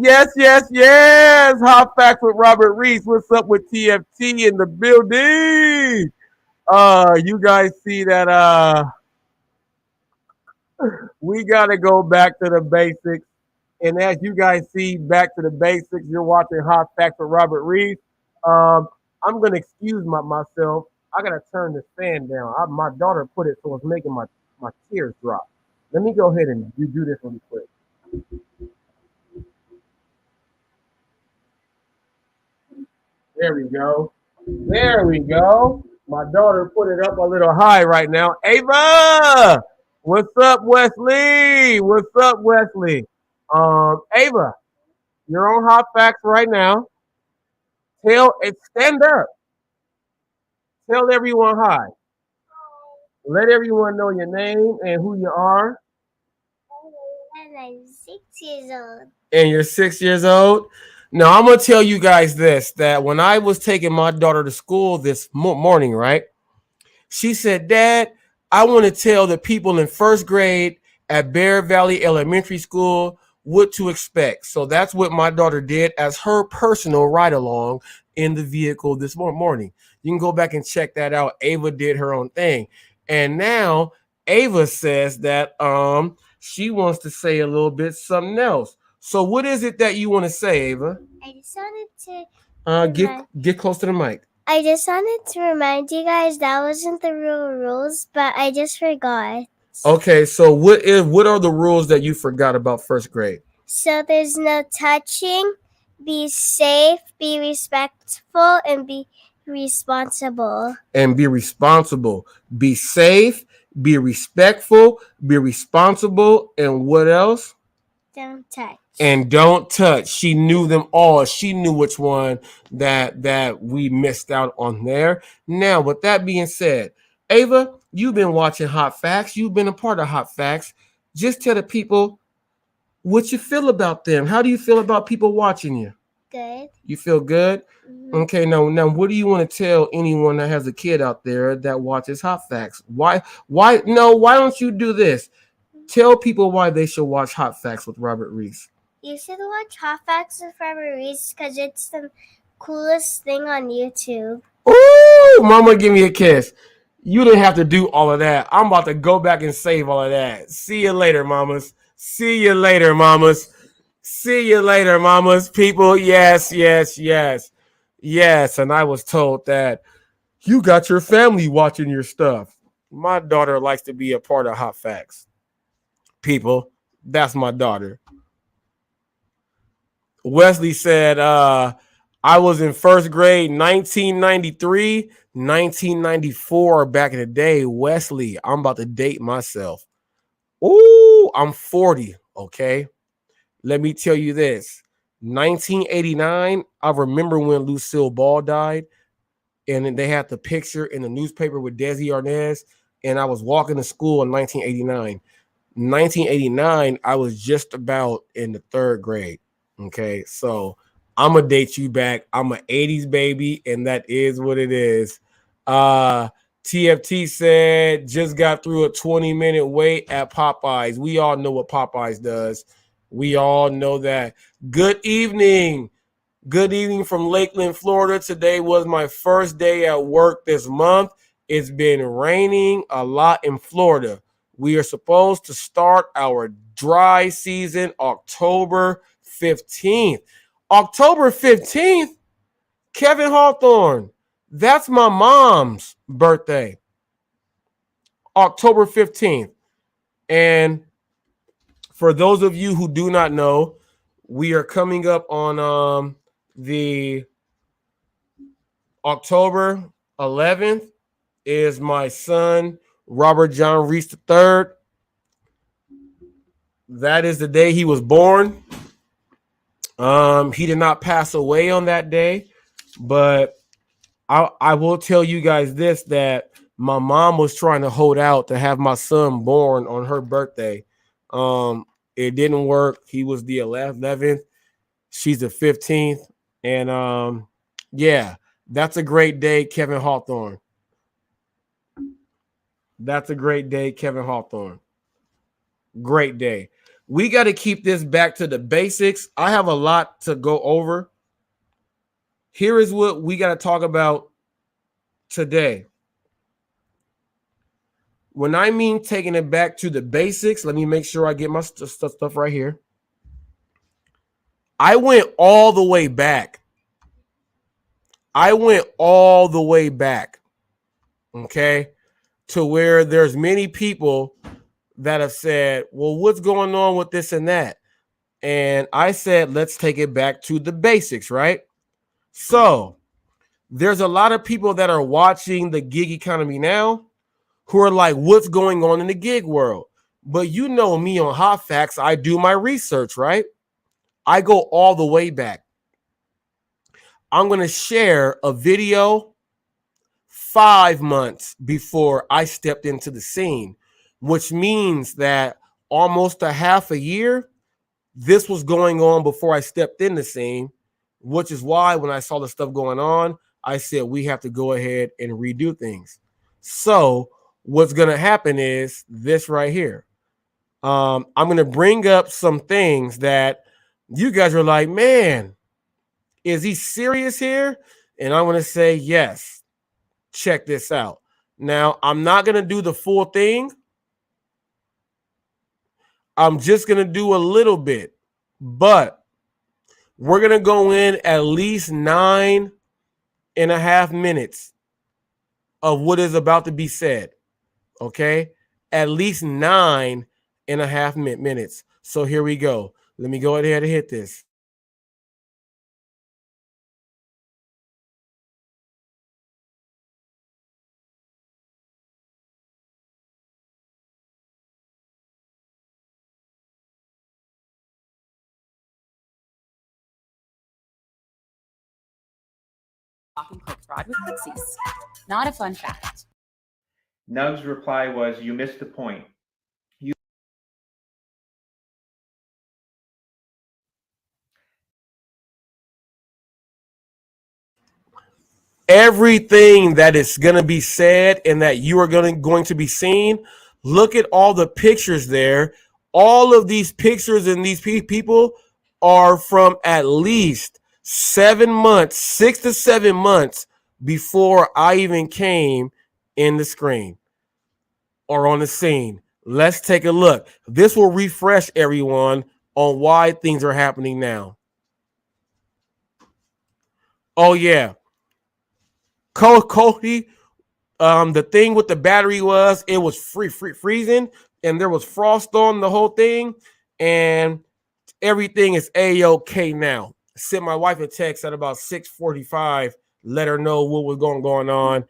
Yes, yes, yes. Hot facts with Robert Reese. What's up with TFT in the building? You guys see that we gotta go back to the basics. And as you guys see, back to the basics, you're watching Hot Facts with Robert Reese. I'm gonna excuse myself. I gotta turn this fan down. My daughter put it so it's making my tears drop. Let me go ahead and do this really quick. There we go. There we go. My daughter put it up a little high right now. Ava, what's up, Wesley? What's up, Wesley? Ava, you're on Hot Facts right now. Tell it, stand up. Tell everyone hi. Let everyone know your name and who you are. And I'm 6 years old. And you're 6 years old. Now I'm gonna tell you guys this: that when I was taking my daughter to school this morning, right? She said, Dad, I want to tell the people in first grade at Bear Valley Elementary School what to expect. So that's what my daughter did as her personal ride along in the vehicle this morning. You can go back and check that out. Ava did her own thing. And now Ava says that she wants to say a little bit something else. So what is it that you want to say, Ava? I just wanted to Get close to the mic. I just wanted to remind you guys that wasn't the real rules, but I just forgot. Okay, so what are the rules that you forgot about first grade? So there's no touching, be safe, be respectful, and be responsible. And be responsible. Be safe, be respectful, be responsible, and what else? Don't touch. And don't touch. She knew them all. She knew which one that we missed out on there. Now, with that being said, Ava, you've been watching Hot Facts. You've been a part of Hot Facts. Just tell the people what you feel about them. How do you feel about people watching you? Good. You feel good? Mm-hmm. Okay, now what do you want to tell anyone that has a kid out there that watches Hot Facts? Why don't you do this? Tell people why they should watch Hot Facts with Robert Reese. You should watch Hot Facts with Robert Reese because it's the coolest thing on YouTube. Ooh, mama, give me a kiss. You didn't have to do all of that. I'm about to go back and save all of that. See you later, mamas. See you later, mamas. See you later, mamas. People, yes, yes, yes. Yes, and I was told that you got your family watching your stuff. My daughter likes to be a part of Hot Facts. People, that's my daughter. Wesley said, I was in first grade 1993, 1994 back in the day. Wesley, I'm about to date myself. Ooh, I'm 40, okay? Let me tell you this. 1989, I remember when Lucille Ball died, and they had the picture in the newspaper with Desi Arnaz, and I was walking to school in 1989. 1989, I was just about in the third grade. Okay, so I'm gonna date you back. I'm an 80s baby, and that is what it is. TFT said just got through a 20-minute wait at Popeyes. We all know what Popeyes does. We all know that. Good evening. Good evening from Lakeland, Florida. Today was my first day at work this month. It's been raining a lot in Florida. We are supposed to start our dry season October 15th. October 15th, Kevin Hawthorne. That's my mom's birthday. October 15th. And for those of you who do not know, we are coming up on the October 11th is my son, Robert John Reese III. That is the day he was born. He did not pass away on that day, but I will tell you guys this, that my mom was trying to hold out to have my son born on her birthday. It didn't work. He was the 11th. She's the 15th. And yeah, that's a great day, Kevin Hawthorne. That's a great day, Kevin Hawthorne. Great day. We got to keep this back to the basics. I have a lot to go over. Here is what we got to talk about today. When I mean taking it back to the basics, let me make sure I get my stuff right here. I went all the way back. Okay, to where there's many people that have said, well, what's going on with this and that? And I said, let's take it back to the basics, right? So there's a lot of people that are watching the gig economy now who are like, what's going on in the gig world? But you know me on HotFacts, I do my research, right? I go all the way back. I'm going to share a video 5 months before I stepped into the scene, which means that almost a half a year, this was going on before I stepped in the scene, which is why when I saw the stuff going on, I said, we have to go ahead and redo things. So what's going to happen is this right here. I'm going to bring up some things that you guys are like, man, is he serious here? And I'm going to say, yes, check this out. Now, I'm not going to do the full thing. I'm just going to do a little bit, but we're going to go in at least 9.5 minutes of what is about to be said. Okay. At least 9.5 minutes. So here we go. Let me go ahead and hit this. Click fraud with dicusses. Not a fun fact. Nug's reply was, you missed the point. Everything that is going to be said and that you are going to be seen, look at all the pictures there. All of these pictures and these people are from at least 7 months, 6 to 7 months before I even came in the screen or on the scene. Let's take a look. This will refresh everyone on why things are happening now. Oh, yeah. Cody, the thing with the battery was it was freezing and there was frost on the whole thing, and everything is a-okay now. Sent my wife a text at about 6:45, let her know what was going on.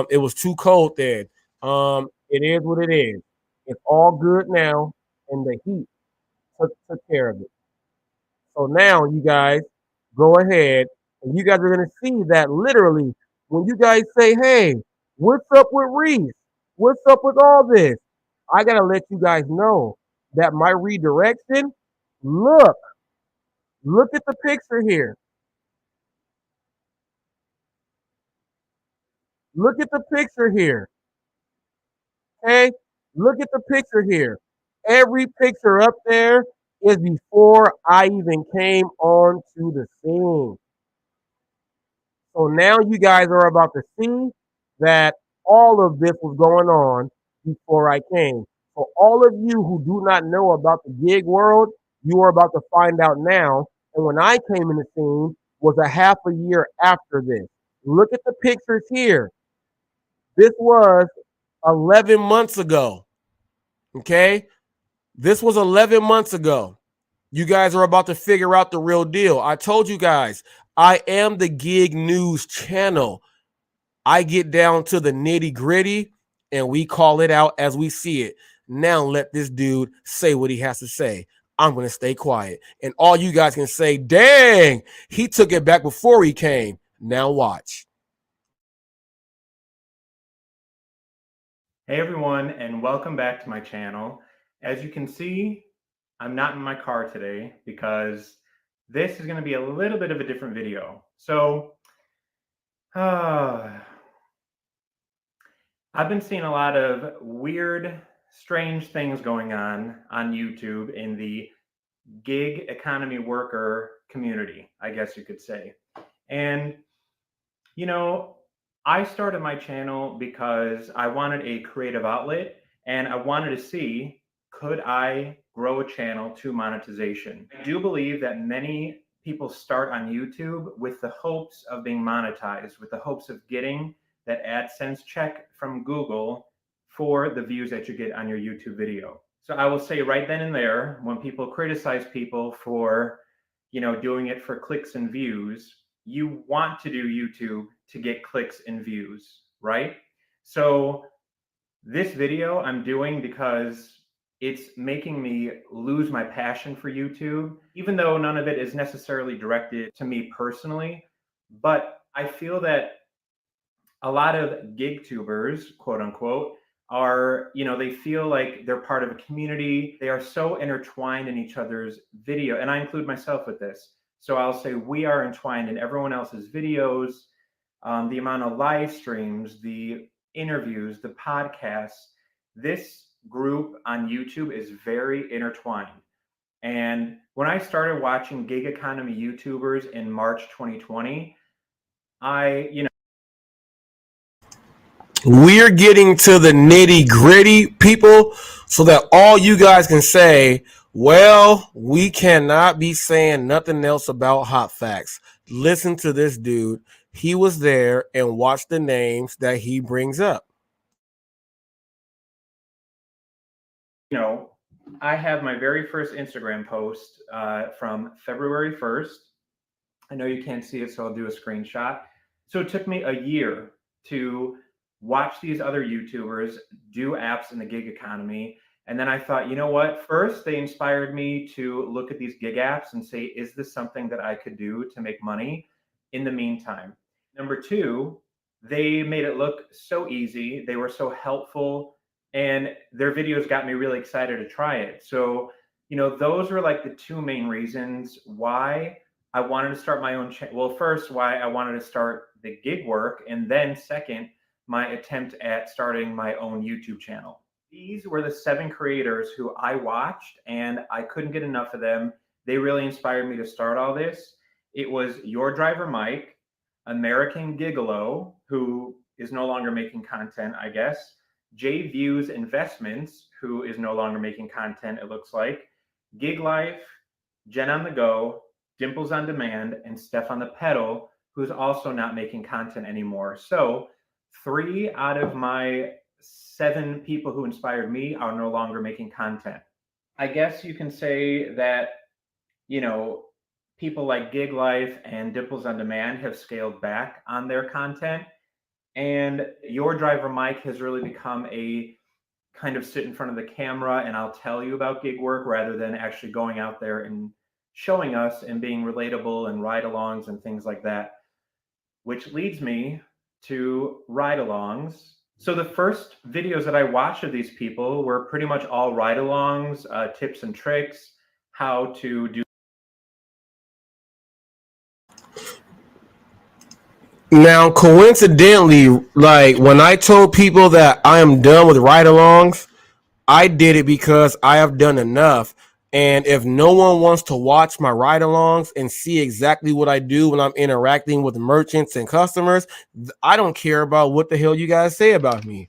It was too cold then. It is what it is. It's all good now, and the heat took care of it. So now you guys go ahead and you guys are going to see that literally when you guys say, hey, what's up with Reese? What's up with all this? I got to let you guys know that my redirection, look at the picture here. Look at the picture here. Okay? Look at the picture here. Every picture up there is before I even came onto the scene. So now you guys are about to see that all of this was going on before I came. So all of you who do not know about the gig world, you are about to find out now. And when I came in the scene was a half a year after this. Look at the pictures here. This was 11 months ago. Okay? This was 11 months ago. You guys are about to figure out the real deal. I told you guys, I am the Gig News channel. I get down to the nitty gritty and we call it out as we see it. Now let this dude say what he has to say. I'm going to stay quiet. And all you guys can say, dang, he took it back before he came. Now watch. Hey everyone, and welcome back to my channel. As you can see, I'm not in my car today because this is going to be a little bit of a different video. So, I've been seeing a lot of weird strange things going on YouTube in the gig economy worker community, I guess you could say. And, you know, I started my channel because I wanted a creative outlet and I wanted to see, could I grow a channel to monetization? I do believe that many people start on YouTube with the hopes of being monetized, with the hopes of getting that AdSense check from Google for the views that you get on your YouTube video. So I will say right then and there, when people criticize people for, doing it for clicks and views, you want to do YouTube to get clicks and views, right? So this video I'm doing because it's making me lose my passion for YouTube, even though none of it is necessarily directed to me personally. But I feel that a lot of gig tubers, quote unquote, are, they feel like they're part of a community. They are so intertwined in each other's video. And I include myself with this. So I'll say we are entwined in everyone else's videos, the amount of live streams, the interviews, the podcasts. This group on YouTube is very intertwined. And when I started watching gig economy YouTubers in March 2020, We're getting to the nitty gritty, people, so that all you guys can say, well, we cannot be saying nothing else about Hot Facts. Listen to this dude. He was there and watch the names that he brings up. I have my very first Instagram post from February 1st. I know you can't see it, so I'll do a screenshot. So it took me a year to watch these other YouTubers do apps in the gig economy. And then I thought, you know what? First, they inspired me to look at these gig apps and say, is this something that I could do to make money in the meantime? Number two, they made it look so easy. They were so helpful, and their videos got me really excited to try it. So, those were like the two main reasons why I wanted to start my own channel. Well, first, why I wanted to start the gig work, and then second, my attempt at starting my own YouTube channel. These were the 7 creators who I watched, and I couldn't get enough of them. They really inspired me to start all this. It was Your Driver Mike, American Gigolo, who is no longer making content, I guess, J Views Investments, who is no longer making content, it looks like, Gig Life, Jen on the Go, Dimples on Demand, and Steph on the Pedal, who's also not making content anymore. So 3 out of my 7 people who inspired me are no longer making content. I guess you can say that, people like Gig Life and Dimples on Demand have scaled back on their content. And Your Driver Mike has really become a kind of sit in front of the camera and I'll tell you about gig work rather than actually going out there and showing us and being relatable and ride-alongs and things like that, which leads me to ride-alongs. So the first videos that I watched of these people were pretty much all ride-alongs, tips and tricks, how to do. Now, coincidentally, like when I told people that I am done with ride-alongs, I did it because I have done enough. And if no one wants to watch my ride-alongs and see exactly what I do when I'm interacting with merchants and customers, I don't care about what the hell you guys say about me.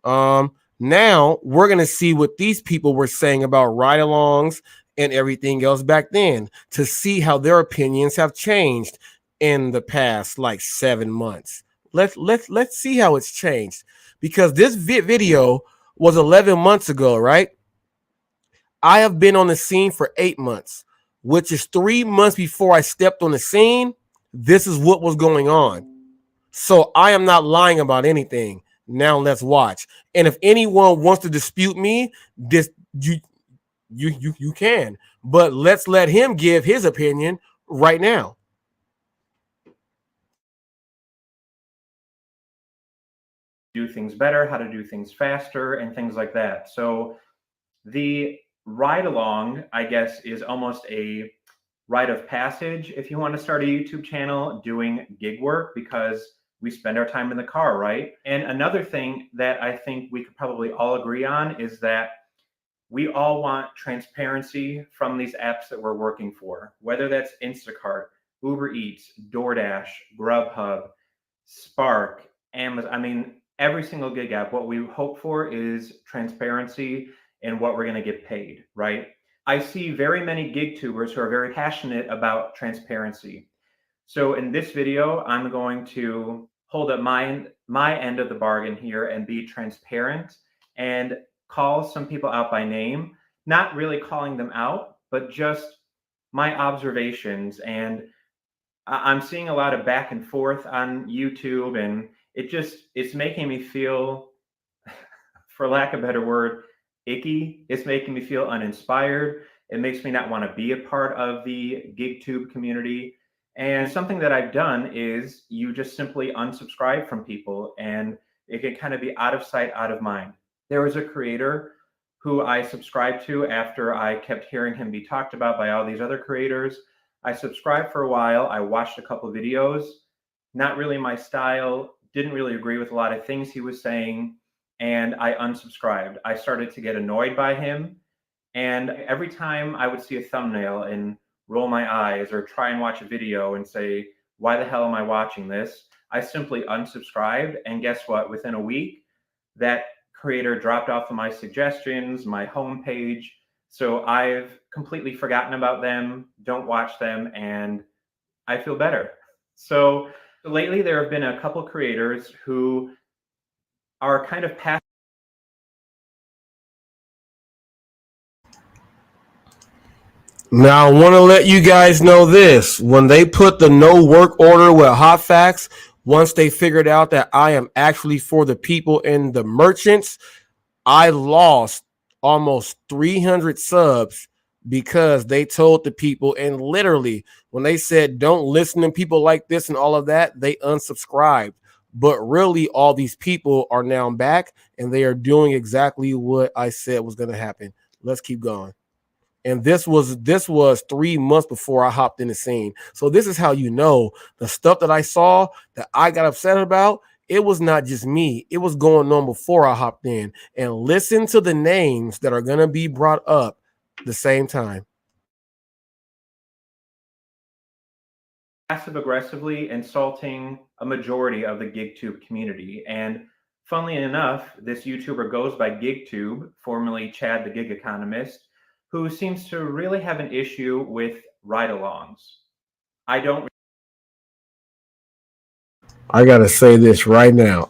Now we're gonna see what these people were saying about ride-alongs and everything else back then to see how their opinions have changed in the past like 7 months. Let's see how it's changed, because this video was 11 months ago, right? I have been on the scene for 8 months, which is 3 months before I stepped on the scene. This is what was going on. So I am not lying about anything. Now let's watch. And if anyone wants to dispute me, this you can. But let's let him give his opinion right now. Do things better, how to do things faster, and things like that. So the ride along, I guess, is almost a rite of passage if you want to start a YouTube channel doing gig work, because we spend our time in the car, right? And another thing that I think we could probably all agree on is that we all want transparency from these apps that we're working for, whether that's Instacart, Uber Eats, DoorDash, Grubhub, Spark, Amazon. I mean, every single gig app, what we hope for is transparency and what we're going to get paid, right? I see very many gig tubers who are very passionate about transparency. So in this video, I'm going to hold up my end of the bargain here and be transparent and call some people out by name, not really calling them out, but just my observations. And I'm seeing a lot of back and forth on YouTube, and it's making me feel, for lack of a better word, icky. It's making me feel uninspired. It makes me not want to be a part of the GigTube community. And something that I've done is you just simply unsubscribe from people, and it can kind of be out of sight, out of mind. There was a creator who I subscribed to after I kept hearing him be talked about by all these other creators. I subscribed for a while. I watched a couple of videos, not really my style, didn't really agree with a lot of things he was saying, and I unsubscribed. I started to get annoyed by him, and every time I would see a thumbnail and roll my eyes or try and watch a video and say, why the hell am I watching this? I simply unsubscribed, and guess what? Within a week, that creator dropped off of my suggestions, my homepage. So I've completely forgotten about them, don't watch them, and I feel better. So lately there have been a couple creators who are kind of past. Now, I want to let you guys know this. When they put the no work order with HotFacts, once they figured out that I am actually for the people and the merchants, I lost almost 300 subs because they told the people, and literally when they said don't listen to people like this and all of that, they unsubscribed. But really, all these people are now back and they are doing exactly what I said was going to happen. Let's keep going. And this was 3 months before I hopped in the scene. So this is how you know the stuff that I saw that I got upset about. It was not just me. It was going on before I hopped in. And listen to the names that are going to be brought up at the same time. Passive aggressively insulting a majority of the GigTube community. And funnily enough, this YouTuber goes by GigTube, formerly Chad the Gig Economist, who seems to really have an issue with ride-alongs. I gotta say this right now.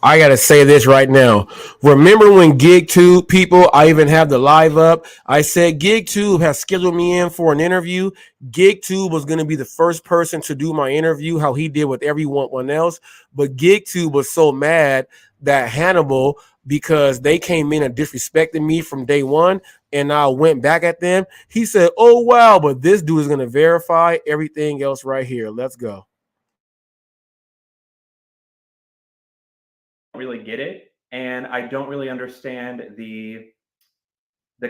Remember when GigTube people, I even have the live up. I said GigTube has scheduled me in for an interview. GigTube was going to be the first person to do my interview, how he did with everyone else. But GigTube was so mad that Hannibal, because they came in and disrespected me from day one, and I went back at them. He said, oh, wow, but this dude is going to verify everything else right here. Let's go. really get it, and I don't really understand the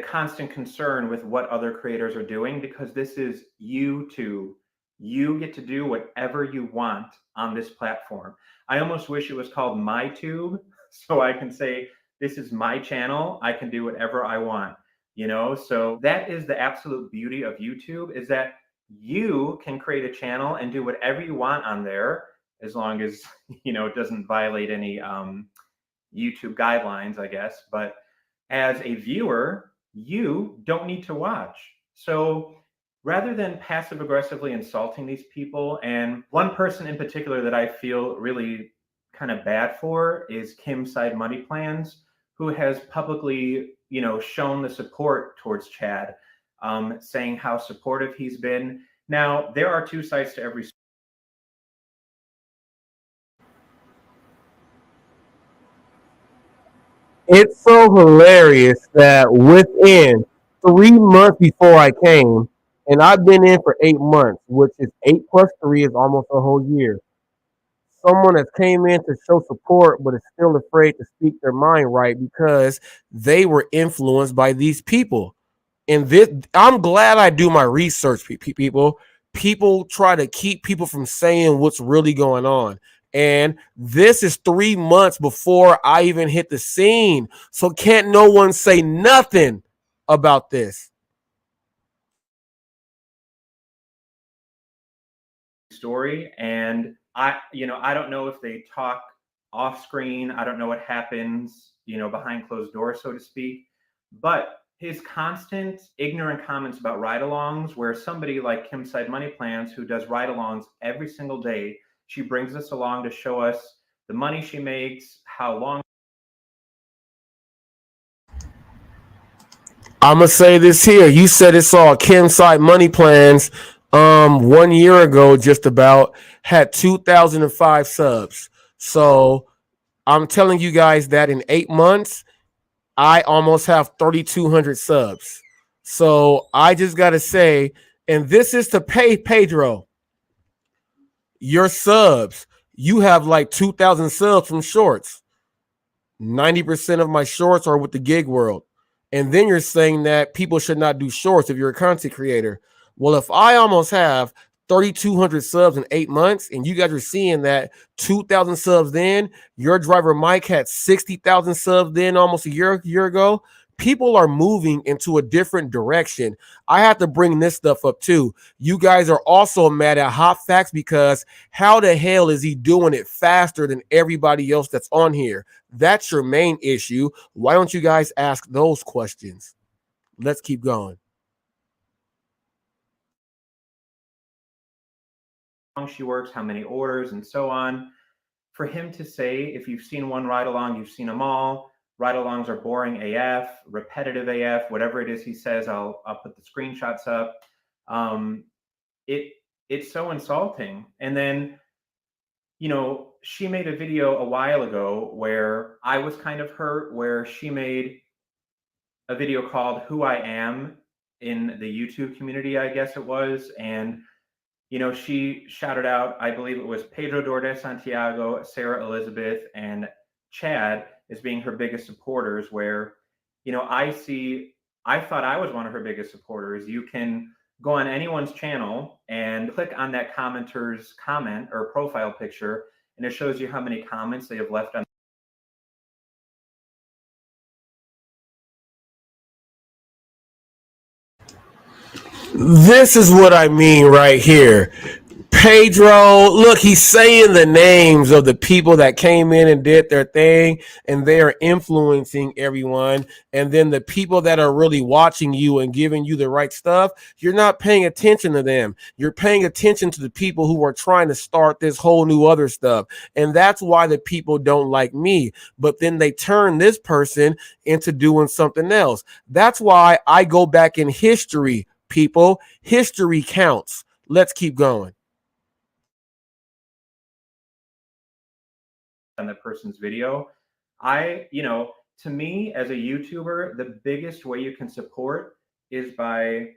constant concern with what other creators are doing, because this is YouTube. You get to do whatever you want on this platform. I almost wish it was called MyTube, so I can say this is my channel. I can do whatever I want, you know? So that is the absolute beauty of YouTube, is that you can create a channel and do whatever you want on there, as long as, you know, it doesn't violate any YouTube guidelines, I guess. But as a viewer, you don't need to watch. So rather than passive aggressively insulting these people, and one person in particular that I feel really kind of bad for is Kim Side Money Plans, who has publicly, you know, shown the support towards Chad, saying how supportive he's been. Now, there are two sides to every story. It's so hilarious that within 3 months before I came, and I've been in for 8 months, which is 8 plus 3 is almost a whole year. Someone that came in to show support but is still afraid to speak their mind right because they were influenced by these people. And this, I'm glad I do my research, people. People try to keep people from saying what's really going on. And this is 3 months before I even hit the scene. So can't no one say nothing about this. Story, and I don't know if they talk off screen. I don't know what happens, behind closed doors, so to speak. But his constant ignorant comments about ride-alongs, where somebody like Kim Side Money Plans, who does ride-alongs every single day, she brings us along to show us the money she makes, how long. I'm gonna say this here. You said it saw Kim Side Money Plans 1 year ago, just about had 2,005 subs. So I'm telling you guys that in 8 months, I almost have 3,200 subs. So I just gotta say, and this is to pay Pedro your subs. You have like 2,000 subs from shorts. 90% of my shorts are with the gig world. And then you're saying that people should not do shorts if you're a content creator. Well, if I almost have 3,200 subs in 8 months, and you guys are seeing that 2,000 subs then, your driver Mike had 60,000 subs then almost a year ago. People are moving into a different direction. I have to bring this stuff up too. You guys are also mad at HotFacts because how the hell is he doing it faster than everybody else that's on here? That's your main issue. Why don't you guys ask those questions? Let's keep going. How long she works, how many orders, and so on. For him to say, if you've seen one ride-along, you've seen them all. Ride-alongs are boring AF, repetitive AF, whatever it is he says. I'll put the screenshots up. It's so insulting. And then, she made a video a while ago where I was kind of hurt, where she made a video called Who I Am in the YouTube community, I guess it was. And, she shouted out, I believe it was Pedro Dorde Santiago, Sarah Elizabeth, and Chad as being her biggest supporters, where, I thought I was one of her biggest supporters. You can go on anyone's channel and click on that commenter's comment or profile picture, and it shows you how many comments they have left on. This is what I mean right here. Pedro, look, he's saying the names of the people that came in and did their thing, and they are influencing everyone. And then the people that are really watching you and giving you the right stuff, you're not paying attention to them. You're paying attention to the people who are trying to start this whole new other stuff. And that's why the people don't like me. But then they turn this person into doing something else. That's why I go back in history, people. History counts. Let's keep going. On that person's video. To me, as a YouTuber, the biggest way you can support is by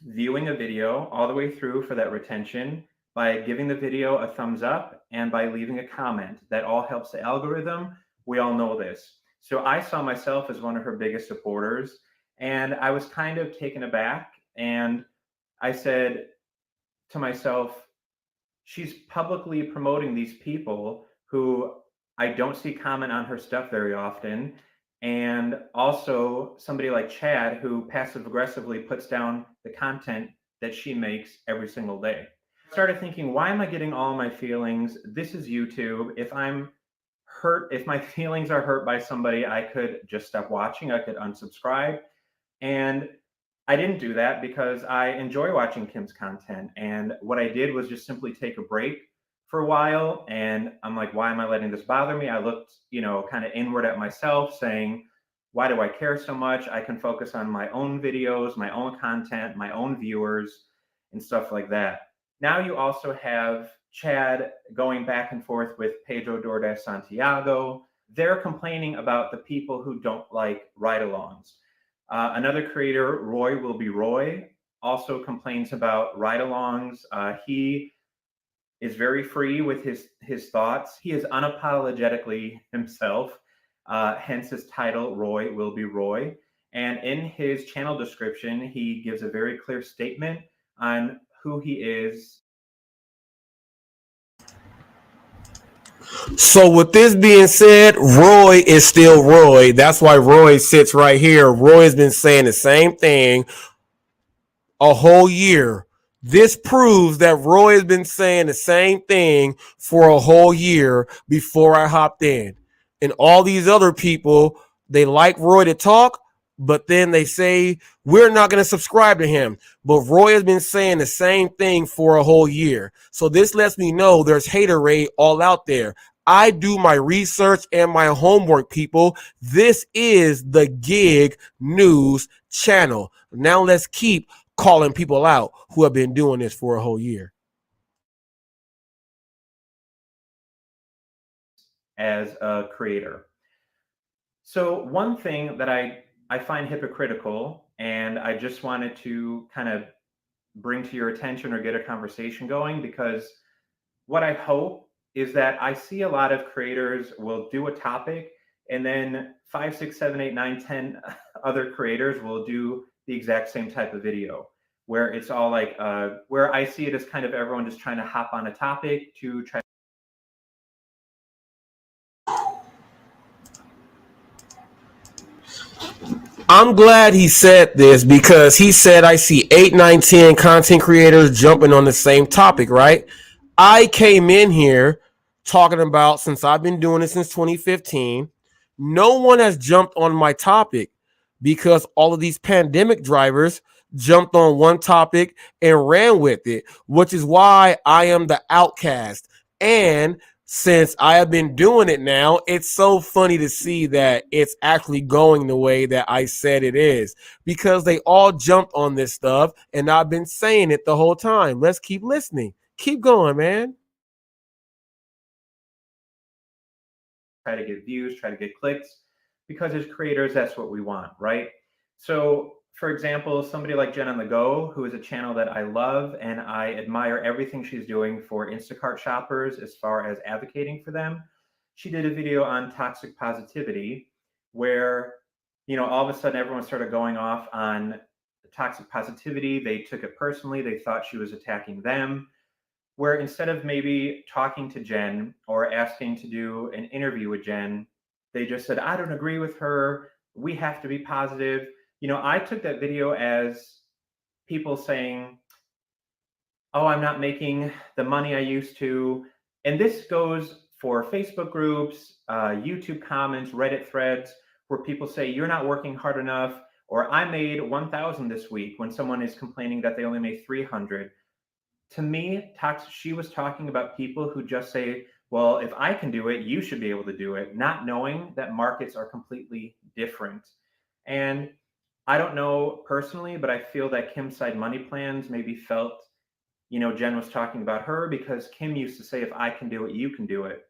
viewing a video all the way through for that retention, by giving the video a thumbs up, and by leaving a comment. That all helps the algorithm. We all know this. So I saw myself as one of her biggest supporters, and I was kind of taken aback. And I said to myself, she's publicly promoting these people who I don't see comment on her stuff very often. And also somebody like Chad, who passive aggressively puts down the content that she makes every single day. I started thinking, why am I getting all my feelings? This is YouTube. If I'm hurt, if my feelings are hurt by somebody, I could just stop watching. I could unsubscribe. And I didn't do that because I enjoy watching Kim's content. And what I did was just simply take a break for a while. And I'm like, why am I letting this bother me? I looked, kind of inward at myself, saying, why do I care so much? I can focus on my own videos, my own content, my own viewers, and stuff like that. Now you also have Chad going back and forth with Pedro Dorde Santiago. They're complaining about the people who don't like ride-alongs. Another creator, Roy Will Be Roy, also complains about ride-alongs. He is very free with his thoughts. He is unapologetically himself, hence his title, Roy Will Be Roy. And in his channel description, he gives a very clear statement on who he is. So with this being said, Roy is still Roy. That's why Roy sits right here. Roy has been saying the same thing a whole year. This proves that Roy has been saying the same thing for a whole year before I hopped in. And all these other people, they like Roy to talk, but then they say, we're not going to subscribe to him. But Roy has been saying the same thing for a whole year. So this lets me know there's haterade all out there. I do my research and my homework, people. This is the Gig News channel. Now let's keep calling people out who have been doing this for a whole year. As a creator. So one thing that I find hypocritical, and I just wanted to kind of bring to your attention or get a conversation going, because what I hope is that I see a lot of creators will do a topic, and then 5, 6, 7, 8, 9, 10 other creators will do the exact same type of video, where it's all like, where I see it as kind of everyone just trying to hop on a topic to try. I'm glad he said this, because he said I see 8, 9, 10 content creators jumping on the same topic, right? I came in here talking about, since I've been doing it since 2015, no one has jumped on my topic because all of these pandemic drivers jumped on one topic and ran with it, which is why I am the outcast. And since I have been doing it now, it's so funny to see that it's actually going the way that I said it is, because they all jumped on this stuff and I've been saying it the whole time. Let's keep listening. Keep going, man. Try to get views, try to get clicks, because as creators, that's what we want, right? So for example, somebody like Jen on the Go, who is a channel that I love and I admire everything she's doing for Instacart shoppers as far as advocating for them. She did a video on toxic positivity where, you know, all of a sudden everyone started going off on toxic positivity. They took it personally. They thought she was attacking them, where instead of maybe talking to Jen or asking to do an interview with Jen, they just said, I don't agree with her. We have to be positive. You know, I took that video as people saying, oh, I'm not making the money I used to. And this goes for Facebook groups, YouTube comments, Reddit threads, where people say, you're not working hard enough, or I made 1,000 this week, when someone is complaining that they only made 300. To me, she was talking about people who just say, well, if I can do it, you should be able to do it, not knowing that markets are completely different. And I don't know personally, but I feel that Kim's side money plans maybe felt, you know, Jen was talking about her, because Kim used to say, if I can do it, you can do it.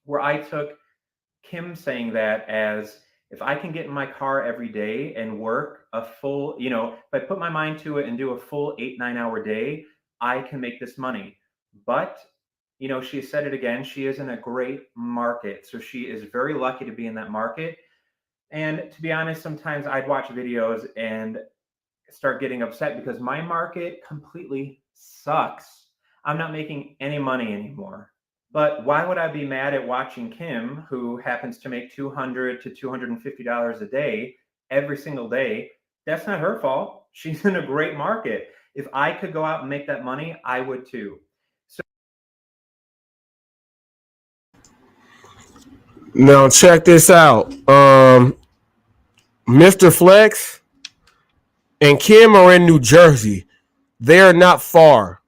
Where I took Kim saying that as, if I can get in my car every day and work a full, you know, if I put my mind to it and do a full 8, 9 hour day, I can make this money. But, you know, she said it again, she is in a great market. So she is very lucky to be in that market. And to be honest, sometimes I'd watch videos and start getting upset because my market completely sucks. I'm not making any money anymore. But why would I be mad at watching Kim, who happens to make $200 to $250 a day every single day? That's not her fault. She's in a great market. If I could go out and make that money, I would too. So Now check this out. Mr. Flex and Kim are in New Jersey. They are not far.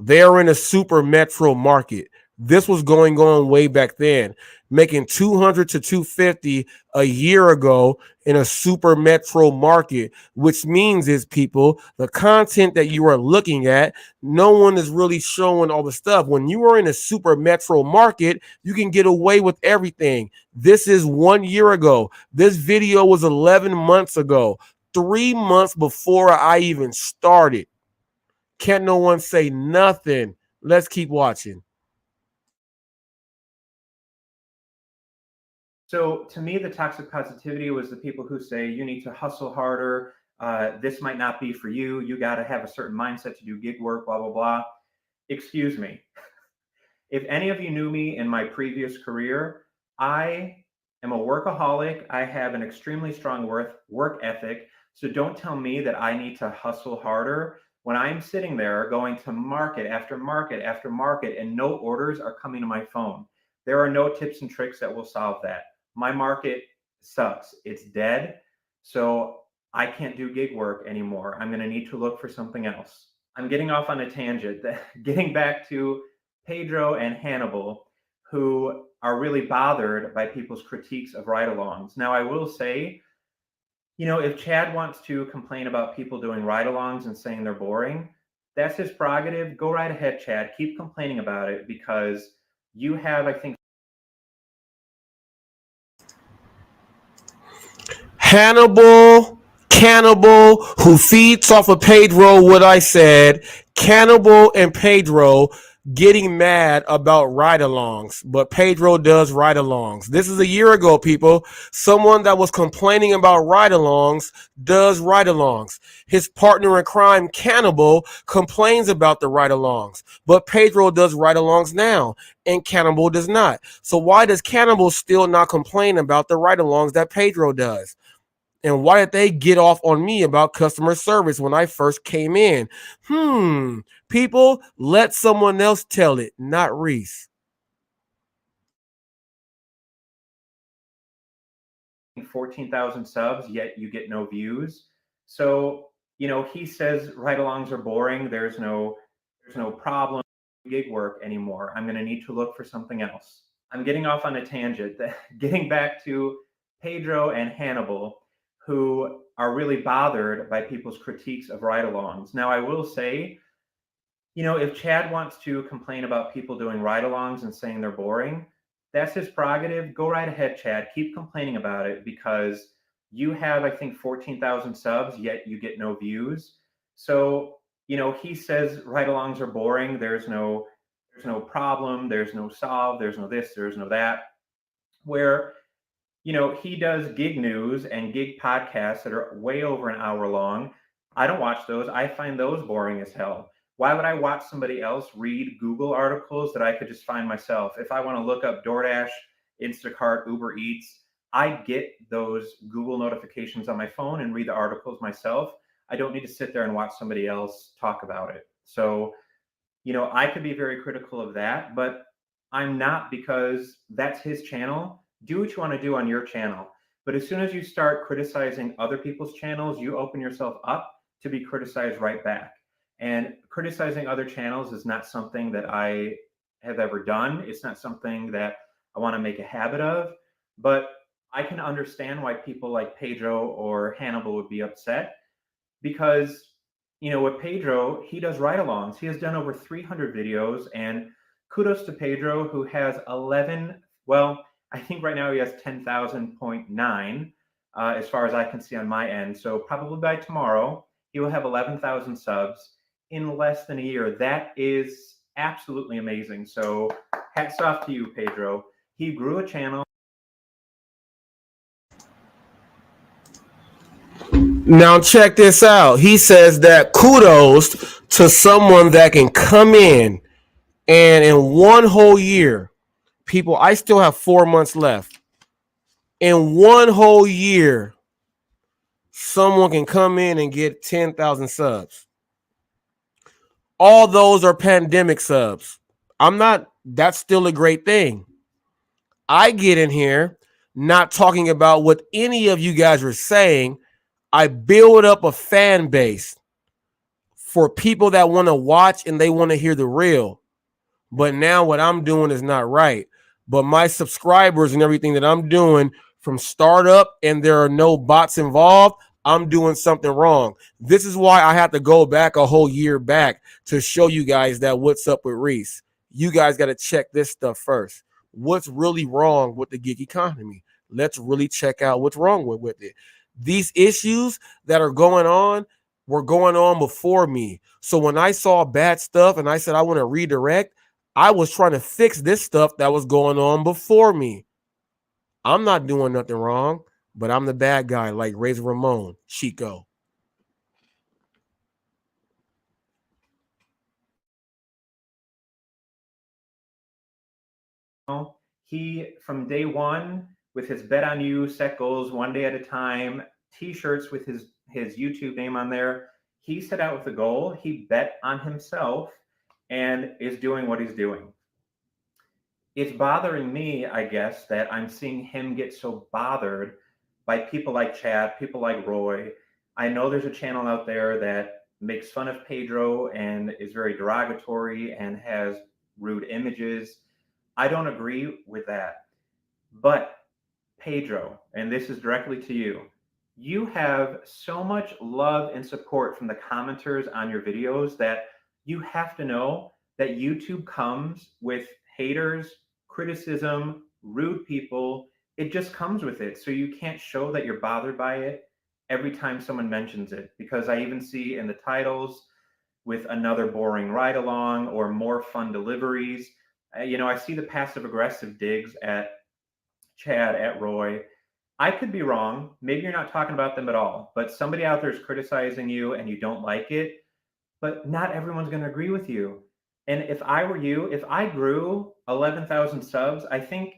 They are in a super metro market. This was going on way back then, making 200 to 250 a year ago in a super metro market, which means is, people, the content that you are looking at, no one is really showing all the stuff. When you are in a super metro market, you can get away with everything. This is 1 year ago. This video was 11 months ago, 3 months before I even started. Can't no one say nothing. Let's keep watching. So to me, the toxic positivity was the people who say you need to hustle harder. This might not be for you. You got to have a certain mindset to do gig work, blah, blah, blah. Excuse me. If any of you knew me in my previous career, I am a workaholic. I have an extremely strong work ethic. So don't tell me that I need to hustle harder when I'm sitting there going to market after market after market and no orders are coming to my phone. There are no tips and tricks that will solve that. My market sucks. It's dead. So I can't do gig work anymore. I'm going to need to look for something else. I'm getting off on a tangent. Getting back to Pedro and Hannibal, who are really bothered by people's critiques of ride-alongs. Now, I will say, if Chad wants to complain about people doing ride-alongs and saying they're boring, that's his prerogative. Go right ahead, Chad. Keep complaining about it because you have, I think, Hannibal, Cannibal, who feeds off of Pedro, what I said, Cannibal and Pedro getting mad about ride-alongs, but Pedro does ride-alongs. This is a year ago, people. Someone that was complaining about ride-alongs does ride-alongs. His partner in crime, Cannibal, complains about the ride-alongs, but Pedro does ride-alongs now, and Cannibal does not. So why does Cannibal still not complain about the ride-alongs that Pedro does? And why did they get off on me about customer service when I first came in? People, let someone else tell it, not Reese. 14,000 subs, yet you get no views. So, he says ride-alongs are boring. There's no problem gig work anymore. I'm going to need to look for something else. I'm getting off on a tangent. Getting back to Pedro and Hannibal, who are really bothered by people's critiques of ride-alongs. Now, I will say, if Chad wants to complain about people doing ride-alongs and saying they're boring, that's his prerogative. Go right ahead, Chad. Keep complaining about it because you have, I think, 14,000 subs, yet you get no views. So, he says ride-alongs are boring. There's no problem. There's no solve. There's no this. There's no that. Where, he does gig news and gig podcasts that are way over an hour long. I don't watch those. I find those boring as hell. Why would I watch somebody else read Google articles that I could just find myself? If I want to look up DoorDash, Instacart, Uber Eats, I get those Google notifications on my phone and read the articles myself. I don't need to sit there and watch somebody else talk about it. So, I could be very critical of that, but I'm not, because that's his channel. Do what you want to do on your channel. But as soon as you start criticizing other people's channels, you open yourself up to be criticized right back. And criticizing other channels is not something that I have ever done. It's not something that I want to make a habit of. But I can understand why people like Pedro or Hannibal would be upset because, with Pedro, he does ride-alongs. He has done over 300 videos, and kudos to Pedro, who has 11, well, I think right now he has 10,000.9 as far as I can see on my end. So probably by tomorrow, he will have 11,000 subs in less than a year. That is absolutely amazing. So hats off to you, Pedro. He grew a channel. Now check this out. He says that kudos to someone that can come in and in one whole year, people, I still have 4 months left. In one whole year, someone can come in and get 10,000 subs. All those are pandemic subs. That's still a great thing. I get in here not talking about what any of you guys are saying. I build up a fan base for people that want to watch and they want to hear the real. But now what I'm doing is not right. But my subscribers and everything that I'm doing from startup, and there are no bots involved, I'm doing something wrong. This is why I have to go back a whole year back to show you guys that what's up with Reese. You guys got to check this stuff first. What's really wrong with the gig economy? Let's really check out what's wrong with it. These issues that are going on were going on before me. So when I saw bad stuff and I said I want to redirect, I was trying to fix this stuff that was going on before me. I'm not doing nothing wrong, but I'm the bad guy like Razor Ramon, Chico. He, from day one, with his bet on you, set goals one day at a time, t-shirts with his YouTube name on there, he set out with a goal. He bet on himself and is doing what he's doing. It's bothering me, I guess, that I'm seeing him get so bothered by people like Chad, people like Roy. I know there's a channel out there that makes fun of Pedro and is very derogatory and has rude images. I don't agree with that. But Pedro, and this is directly to you, you have so much love and support from the commenters on your videos that you have to know that YouTube comes with haters, criticism, rude people. It just comes with it. So you can't show that you're bothered by it every time someone mentions it, because I even see in the titles with another boring ride along or more fun deliveries. I see the passive aggressive digs at Chad, at Roy. I could be wrong. Maybe you're not talking about them at all, but somebody out there is criticizing you and you don't like it, but not everyone's going to agree with you. And if I were you, if I grew 11,000 subs, I think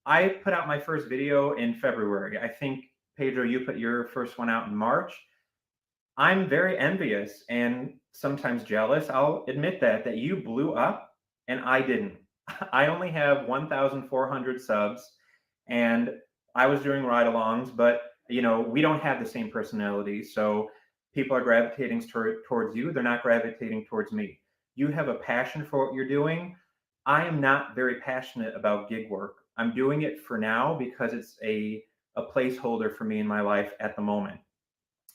I put out my first video in February. I think, Pedro, you put your first one out in March. I'm very envious and sometimes jealous. I'll admit that you blew up and I didn't. I only have 1,400 subs and I was doing ride-alongs, but we don't have the same personality. So people are gravitating towards you. They're not gravitating towards me. You have a passion for what you're doing. I am not very passionate about gig work. I'm doing it for now because it's a placeholder for me in my life at the moment.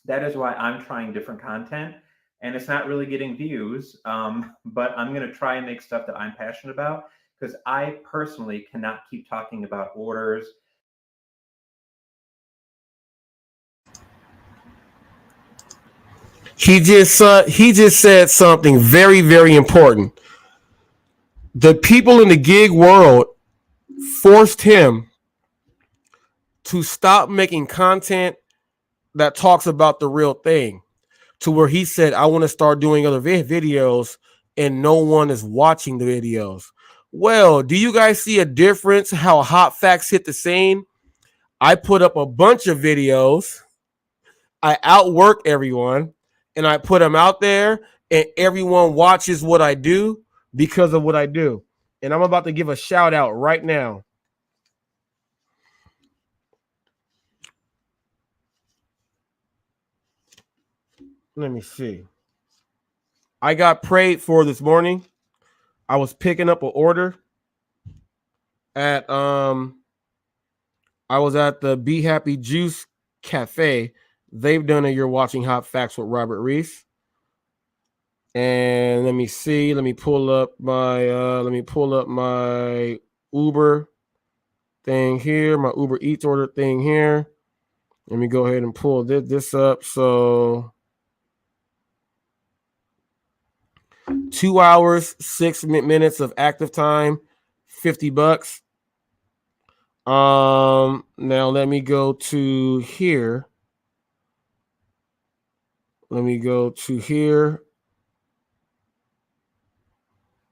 That is why I'm trying different content, and it's not really getting views, but I'm going to try and make stuff that I'm passionate about, because I personally cannot keep talking about orders. He just said something very, very important. The people in the gig world forced him to stop making content that talks about the real thing, to where he said, I want to start doing other videos and no one is watching the videos. Well, do you guys see a difference how HotFacts hit the scene? I put up a bunch of videos. I outwork everyone and I put them out there and everyone watches what I do because of what I do. And I'm about to give a shout out right now. Let me see. I got prayed for this morning. I was picking up an order at I was at the Be Happy Juice Cafe. They've done a You're Watching HotFacts with Robert Reese. And let me see. Let me pull up my Uber thing here, my Uber Eats order thing here. Let me go ahead and pull this up. So 2 hours, 6 minutes of active time, $50. Now let me go to here.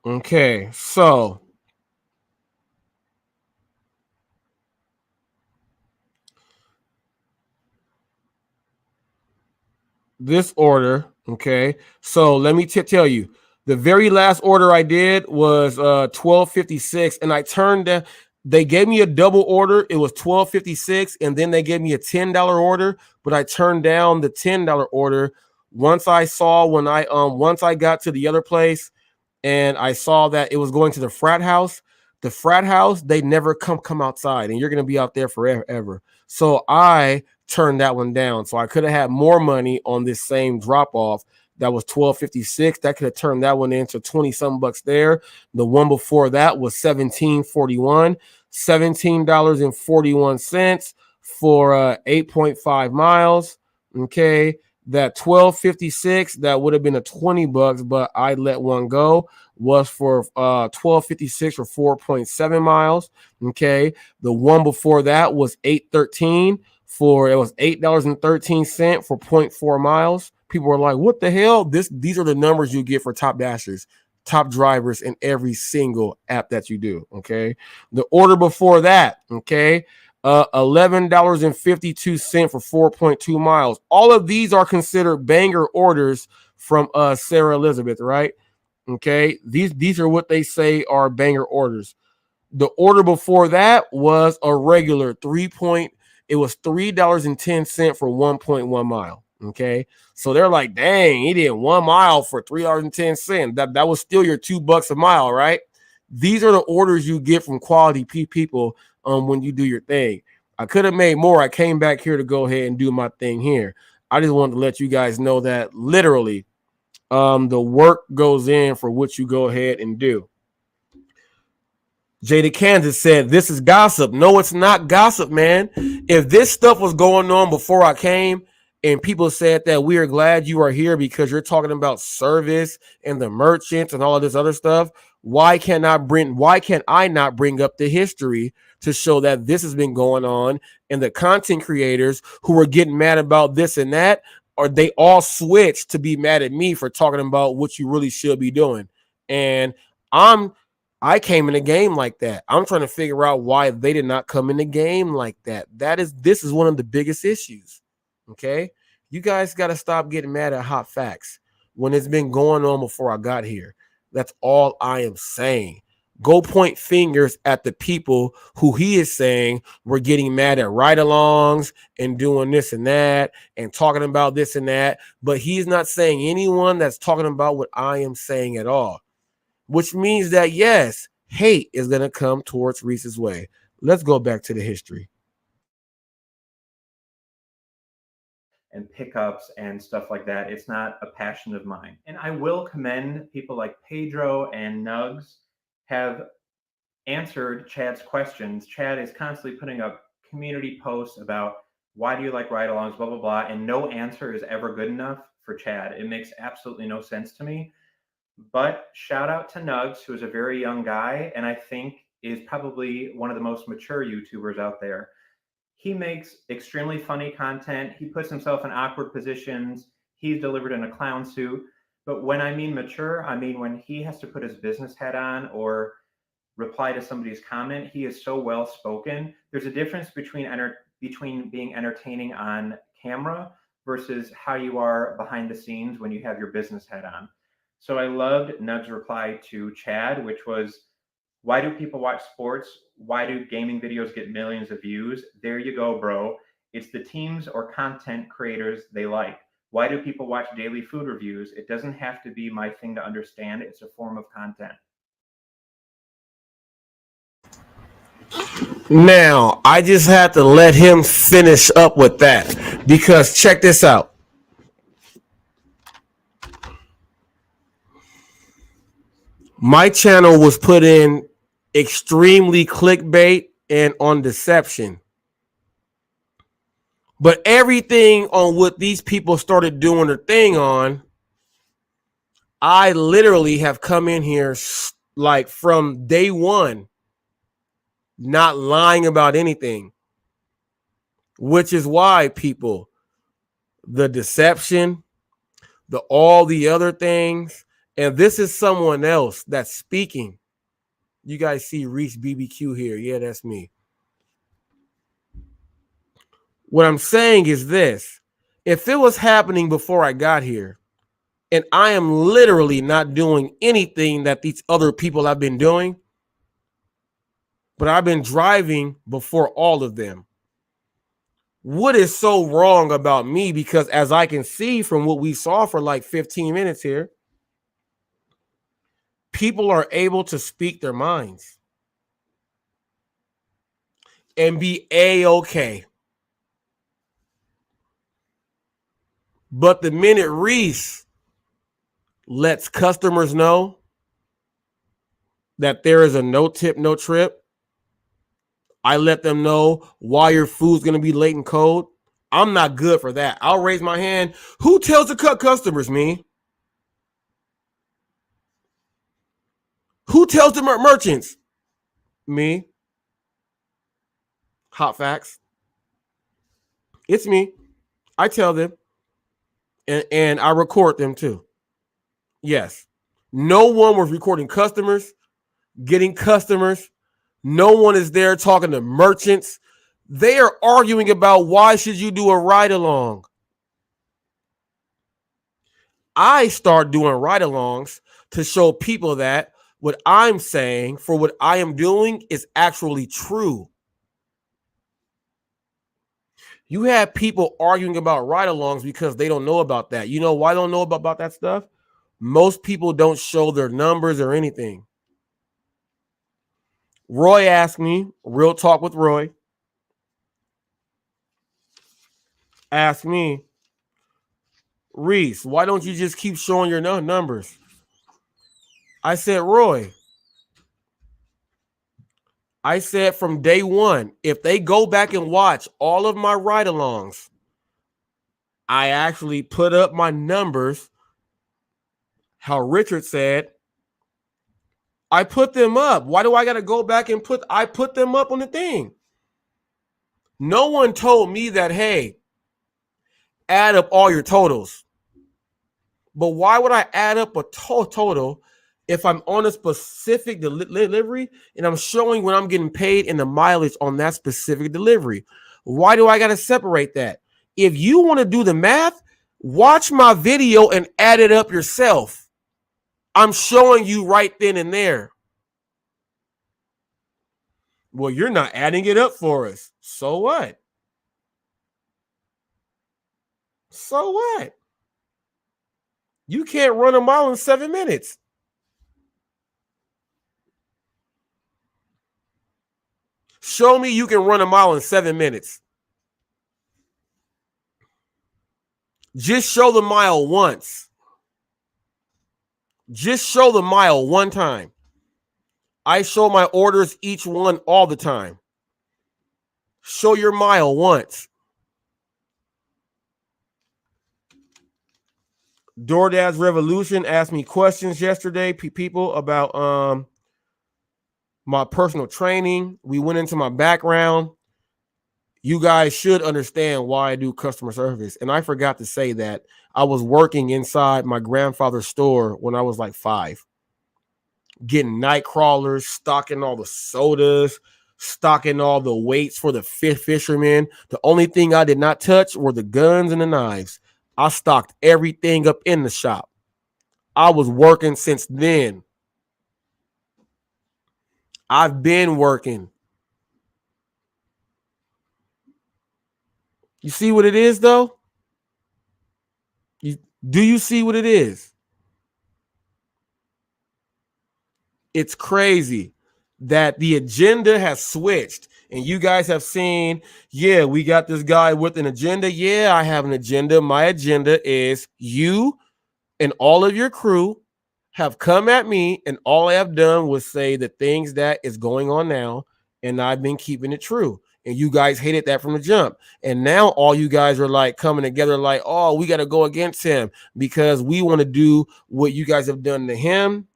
Okay, so this order, okay. So let me tell you, the very last order I did was $12.56, and I turned down. They gave me a double order. It was $12.56, and then they gave me a $10 order, but I turned down the $10 order once I got to the other place and I saw that it was going to the frat house. The frat house, they never come outside, and you're going to be out there forever. So I turned that one down. So I could have had more money on this same drop off. That was $12.56. That could have turned that one into 20 some bucks there. The one before that was $17.41, $17.41 for 8.5 miles. Okay. That $12.56, that would have been a 20 bucks, but I let one go, was for $12.56 for 4.7 miles. Okay. The one before that was $8.13 it was $8.13 for 0.4 miles. People were like, what the hell? These are the numbers you get for top dashers. top drivers in every single app that you do. Okay. The order before that, okay, $11.52 for 4.2 miles. All of these are considered banger orders from Sarah Elizabeth, right? Okay. These are what they say are banger orders. The order before that was a regular it was $3.10 for 1.1 mile. Okay. So they're like, dang, he did 1 mile for $3.10. That was still your $2 a mile, right? These are the orders you get from quality people when you do your thing. I could have made more. I came back here to go ahead and do my thing here. I just wanted to let you guys know that literally the work goes in for what you go ahead and do. Jada Kansas said, this is gossip. No, it's not gossip, man. If this stuff was going on before I came and people said that we are glad you are here because you're talking about service and the merchants and all of this other stuff, why can't I not bring up the history to show that this has been going on and the content creators who were getting mad about this and that, or they all switched to be mad at me for talking about what you really should be doing. And I came in the game like that. I'm trying to figure out why they did not come in the game like that. This is one of the biggest issues. Okay. You guys got to stop getting mad at Hot Facts when it's been going on before I got here. That's all I am saying. Go point fingers at the people who he is saying were getting mad at ride-alongs and doing this and that and talking about this and that. But he's not saying anyone that's talking about what I am saying at all. Which means that, yes, hate is going to come towards Reese's way. Let's go back to the history. And pickups and stuff like that. It's not a passion of mine. And I will commend people like Pedro and Nugs have answered Chad's questions. Chad is constantly putting up community posts about why do you like ride-alongs, blah, blah, blah. And no answer is ever good enough for Chad. It makes absolutely no sense to me. But shout out to Nugs, who is a very young guy, and I think is probably one of the most mature YouTubers out there. He makes extremely funny content. He puts himself in awkward positions. He's delivered in a clown suit. But when I mean mature, I mean when he has to put his business hat on or reply to somebody's comment, he is so well spoken. There's a difference between being entertaining on camera versus how you are behind the scenes when you have your business hat on. So I loved Nug's reply to Chad, which was, why do people watch sports? Why do gaming videos get millions of views? There you go, bro. It's the teams or content creators they like. Why do people watch daily food reviews? It doesn't have to be my thing to understand. It's a form of content. Now, I just had to let him finish up with that because check this out. My channel was put in extremely clickbait and on deception. But everything on what these people started doing their thing on, I literally have come in here like from day one, not lying about anything. Which is why people, the deception, all the other things, and this is someone else that's speaking. You guys see Reese BBQ here. Yeah, that's me. What I'm saying is this. If it was happening before I got here, and I am literally not doing anything that these other people have been doing, but I've been driving before all of them. What is so wrong about me? Because as I can see from what we saw for like 15 minutes here, people are able to speak their minds and be A-okay. But the minute Reese lets customers know that there is a no tip, no trip, I let them know why your food's going to be late and cold. I'm not good for that. I'll raise my hand. Who tells the cut customers? Me. Who tells the merchants? Me. Hot facts. It's me. I tell them. And I record them too. Yes. No one was recording customers, getting customers. No one is there talking to merchants. They are arguing about why should you do a ride-along. I start doing ride-alongs to show people that what I'm saying for what I am doing is actually true. You have people arguing about ride-alongs because they don't know about that. You know why they don't know about that stuff? Most people don't show their numbers or anything. Roy asked me, Real Talk with Roy, asked me, Reese, why don't you just keep showing your numbers? I said, Roy, I said from day one, if they go back and watch all of my ride-alongs, I actually put up my numbers. How Richard said, I put them up. Why do I got to go back and I put them up on the thing? No one told me that, hey, add up all your totals. But why would I add up a total if I'm on a specific delivery and I'm showing when I'm getting paid and the mileage on that specific delivery? Why do I got to separate that? If you want to do the math, watch my video and add it up yourself. I'm showing you right then and there. Well, you're not adding it up for us. So what? So what? You can't run a mile in 7 minutes. Show me you can run a mile in 7 minutes. Just show the mile once. Just show the mile one time. I show my orders, each one, all the time. Show your mile once. DoorDash Revolution asked me questions yesterday, people, about my personal training. We went into my background. You guys should understand why I do customer service. And I forgot to say that I was working inside my grandfather's store when I was like 5, getting night crawlers, stocking all the sodas, stocking all the weights for the fishermen. The only thing I did not touch were the guns and the knives. I stocked everything up in the shop. I was working since then. I've been working. You see what it is, though? Do you see what it is? It's crazy that the agenda has switched. And you guys have seen, yeah, we got this guy with an agenda. Yeah, I have an agenda. My agenda is you and all of your crew have come at me, and all I have done was say the things that is going on now, and I've been keeping it true. And you guys hated that from the jump. And now all you guys are like coming together like, oh, we got to go against him because we want to do what you guys have done to him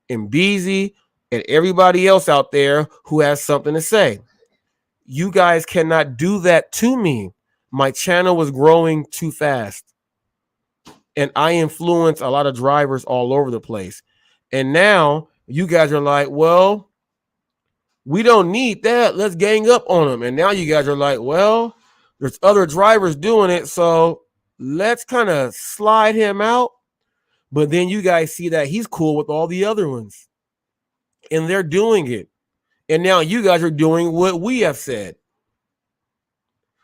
and Beezy and everybody else out there who has something to say. You guys cannot do that to me. My channel was growing too fast. And I influence a lot of drivers all over the place. And now you guys are like, well, we don't need that. Let's gang up on them. And now you guys are like, well, there's other drivers doing it. So let's kind of slide him out. But then you guys see that he's cool with all the other ones. And they're doing it. And now you guys are doing what we have said.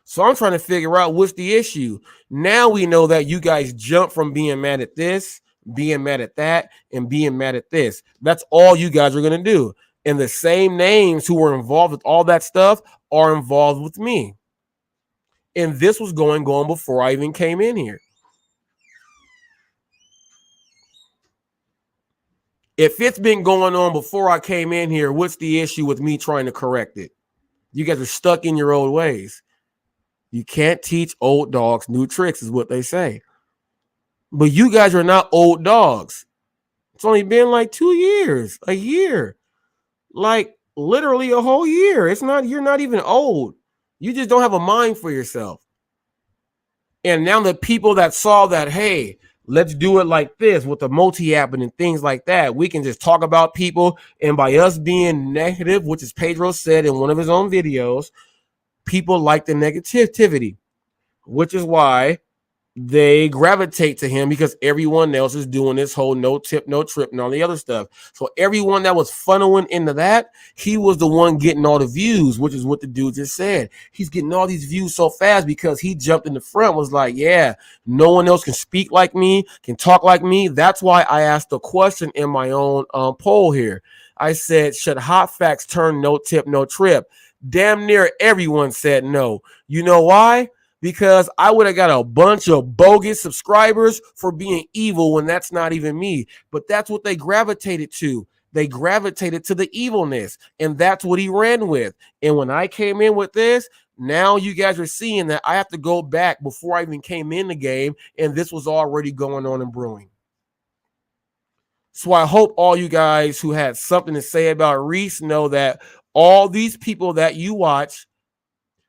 So I'm trying to figure out what's the issue. Now we know that you guys jump from being mad at this, being mad at that, and being mad at this. That's all you guys are going to do. And the same names who were involved with all that stuff are involved with me. And this was going before I even came in here. If it's been going on before I came in here, what's the issue with me trying to correct it? You guys are stuck in your old ways. You can't teach old dogs new tricks is what they say. But you guys are not old dogs. It's only been like 2 years, a year, like literally a whole year. It's not, you're not even old. You just don't have a mind for yourself. And now the people that saw that, hey, Let's do it like this with the multi-app and things like that. We can just talk about people, and by us being negative, which is Pedro said in one of his own videos, people like the negativity, which is why they gravitate to him, because everyone else is doing this whole no tip, no trip, and all the other stuff. So everyone that was funneling into that, he was the one getting all the views, which is what the dude just said. He's getting all these views so fast because he jumped in the front, was like, yeah, no one else can speak like me, can talk like me. That's why I asked the question in my own poll here. I said, should hot facts turn no tip, no trip? Damn near everyone said no. You know why? Because I would have got a bunch of bogus subscribers for being evil when that's not even me. But that's what they gravitated to. They gravitated to the evilness, and that's what he ran with. And when I came in with this, now you guys are seeing that I have to go back before I even came in the game, and this was already going on and brewing. So I hope all you guys who had something to say about Reese know that all these people that you watch,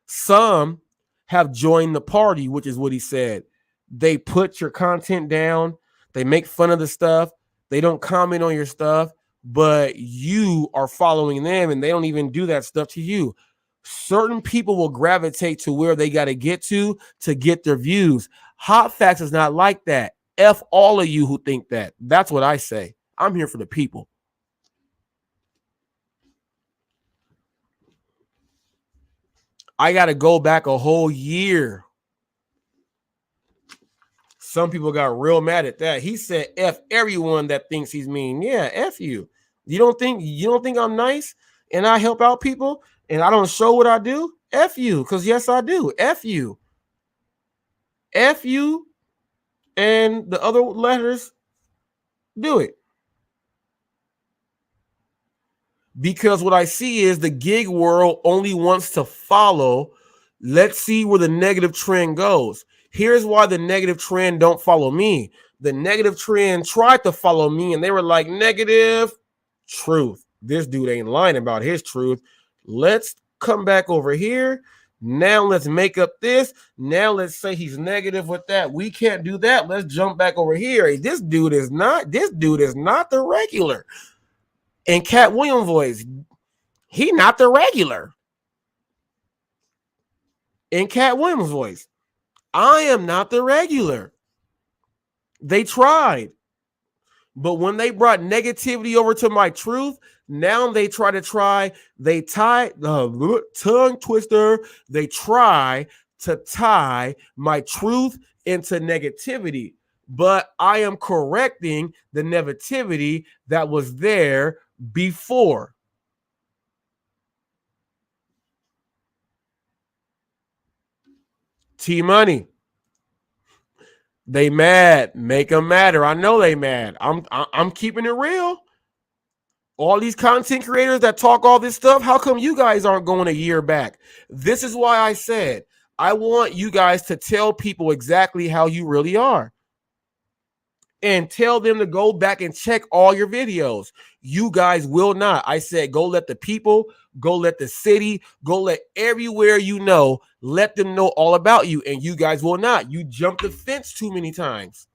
some have joined the party, which is what he said. They put your content down. They make fun of the stuff. They don't comment on your stuff, but you are following them and they don't even do that stuff to you. Certain people will gravitate to where they got to get their views. Hot Facts is not like that. F all of you who think that. That's what I say. I'm here for the people. I got to go back a whole year. Some people got real mad at that. He said, F everyone that thinks he's mean. Yeah, F you. You don't think I'm nice and I help out people and I don't show what I do? F you, because yes, I do. F you. F you and the other letters, do it. Because what I see is the gig world only wants to follow. Let's see where the negative trend goes. Here's why the negative trend don't follow me. The negative trend tried to follow me and they were like, negative truth. This dude ain't lying about his truth. Let's come back over here. Now let's make up this. Now let's say he's negative with that. We can't do that. Let's jump back over here. Hey, this dude is not the regular. In Cat Williams' voice, he not the regular. In Cat Williams' voice, I am not the regular. They tried. But when they brought negativity over to my truth, now they tie the tongue twister. They try to tie my truth into negativity. But I am correcting the negativity that was there before. T-Money. They mad. Make them matter. I know they mad. I'm keeping it real. All these content creators that talk all this stuff, how come you guys aren't going a year back? This is why I said I want you guys to tell people exactly how you really are. And tell them to go back and check all your videos. You guys will not. I said, go let the people, go let the city, go let everywhere you know, let them know all about you. And you guys will not. You jump the fence too many times.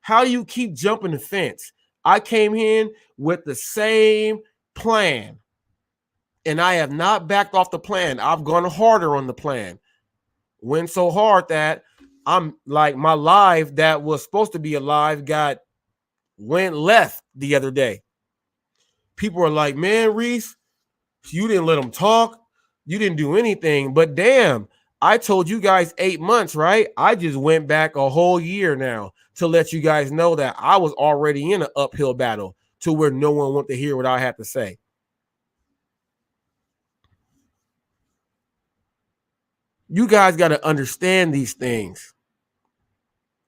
How do you keep jumping the fence? I came in with the same plan. And I have not backed off the plan. I've gone harder on the plan. Went so hard that I'm like, my live that was supposed to be a live went left the other day. People are like, man, Reese, you didn't let them talk. You didn't do anything. But damn, I told you guys 8 months, right? I just went back a whole year now to let you guys know that I was already in an uphill battle to where no one wanted to hear what I had to say. You guys got to understand these things.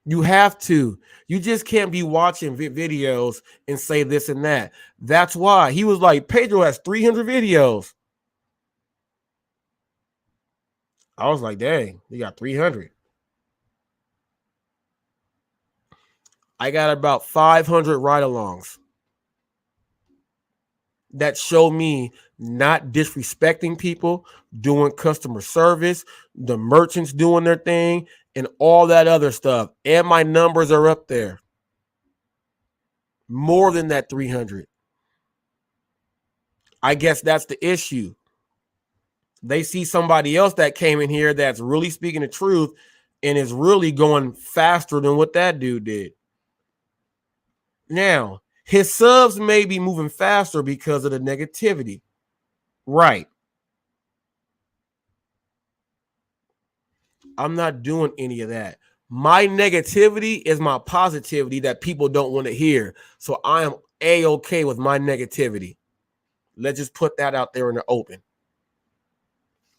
You have to. You just can't be watching videos and say this and that. That's why he was like, Pedro has 300 videos. I was like, dang, he got 300. I got about 500 ride-alongs that show me not disrespecting people, doing customer service, the merchants doing their thing, and all that other stuff. And my numbers are up there. More than that 300. I guess that's the issue. They see somebody else that came in here that's really speaking the truth and is really going faster than what that dude did. Now, his subs may be moving faster because of the negativity. Right. I'm not doing any of that. My negativity is my positivity that people don't want to hear. So I am A-okay with my negativity. Let's just put that out there in the open.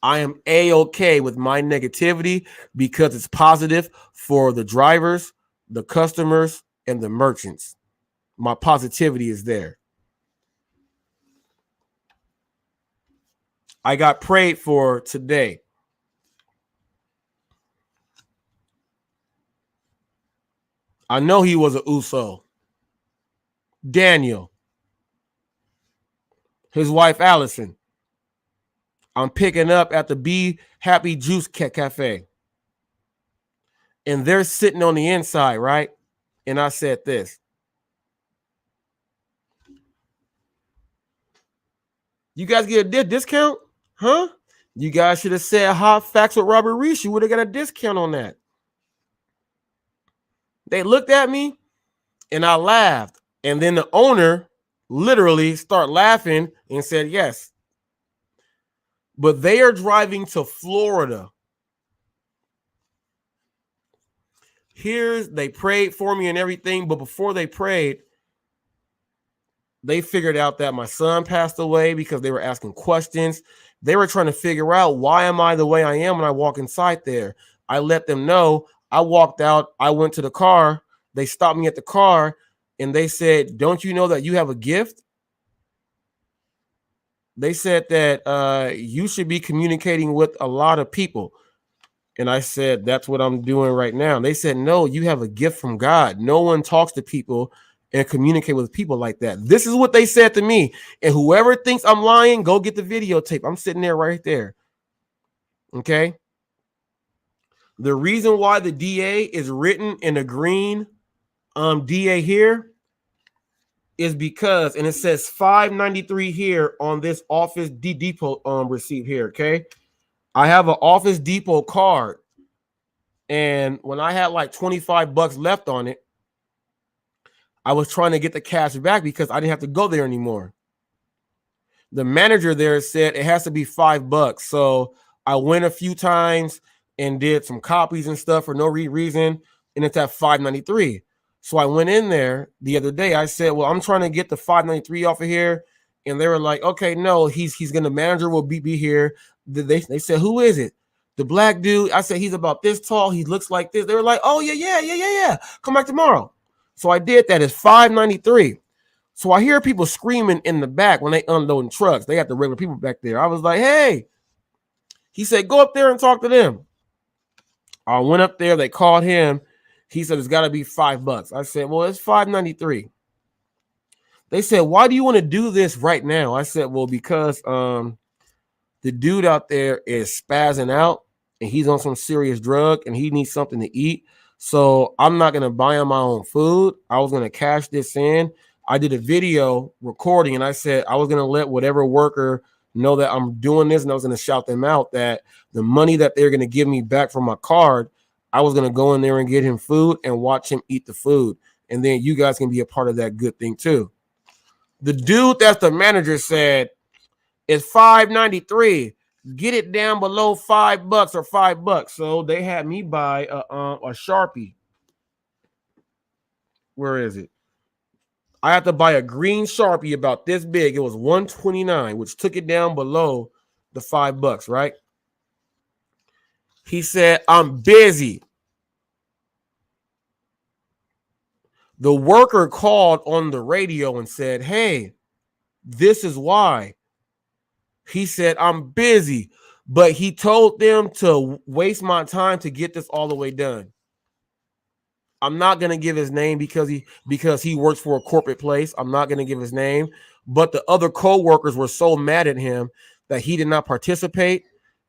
I am A-okay with my negativity because it's positive for the drivers, the customers, and the merchants. My positivity is there. I got prayed for today. I know he was a Uso. Daniel. His wife, Allison. I'm picking up at the Be Happy Juice Cafe. And they're sitting on the inside, right? And I said this. You guys get a discount? Huh? You guys should have said Hot Facts with Robert Reese. You would have got a discount on that. They looked at me and I laughed. And then the owner literally started laughing and said yes. But they are driving to Florida. They prayed for me and everything. But before they prayed, they figured out that my son passed away because they were asking questions. They were trying to figure out, why am I the way I am when I walk inside there? I let them know. I walked out. I went to the car. They stopped me at the car and they said, don't you know that you have a gift? They said that you should be communicating with a lot of people. And I said, that's what I'm doing right now. And they said, no, you have a gift from God. No one talks to people and communicate with people like that. This is what they said to me. And whoever thinks I'm lying, go get the videotape. I'm sitting there right there. Okay. The reason why the DA is written in a green DA here is because, and it says 593 here on this Office Depot receipt here. Okay. I have an Office Depot card. And when I had like $25 left on it, I was trying to get the cash back because I didn't have to go there anymore. The manager there said it has to be $5. So I went a few times and did some copies and stuff for no reason. And it's at $5.93. So I went in there the other day. I said, well, I'm trying to get the $5.93 off of here. And they were like, okay, no, he's going to, manager will be here. They said, who is it? The black dude. I said, he's about this tall. He looks like this. They were like, oh, yeah. Come back tomorrow. So I did that. It's $5.93. So I hear people screaming in the back when they unloading trucks. They got the regular people back there. I was like, hey. He said, go up there and talk to them. I went up there. They called him. He said, it's got to be $5. I said, well, it's $5.93. They said, why do you want to do this right now? I said, well, because the dude out there is spazzing out and he's on some serious drug and he needs something to eat. So I'm not going to buy him my own food. I was going to cash this in. I did a video recording and I said I was going to let whatever worker know that I'm doing this, and I was going to shout them out that the money that they're going to give me back from my card, I was going to go in there and get him food and watch him eat the food. And then you guys can be a part of that good thing too. The dude that's the manager said it's $5.93. Get it down below $5 or $5. So they had me buy a Sharpie. Where is it? I had to buy a green Sharpie about this big. It was $129, which took it down below the $5, right? He said, I'm busy. The worker called on the radio and said, hey, this is why. He said, I'm busy, but he told them to waste my time to get this all the way done. I'm not going to give his name because he works for a corporate place. I'm not going to give his name, but the other co-workers were so mad at him that he did not participate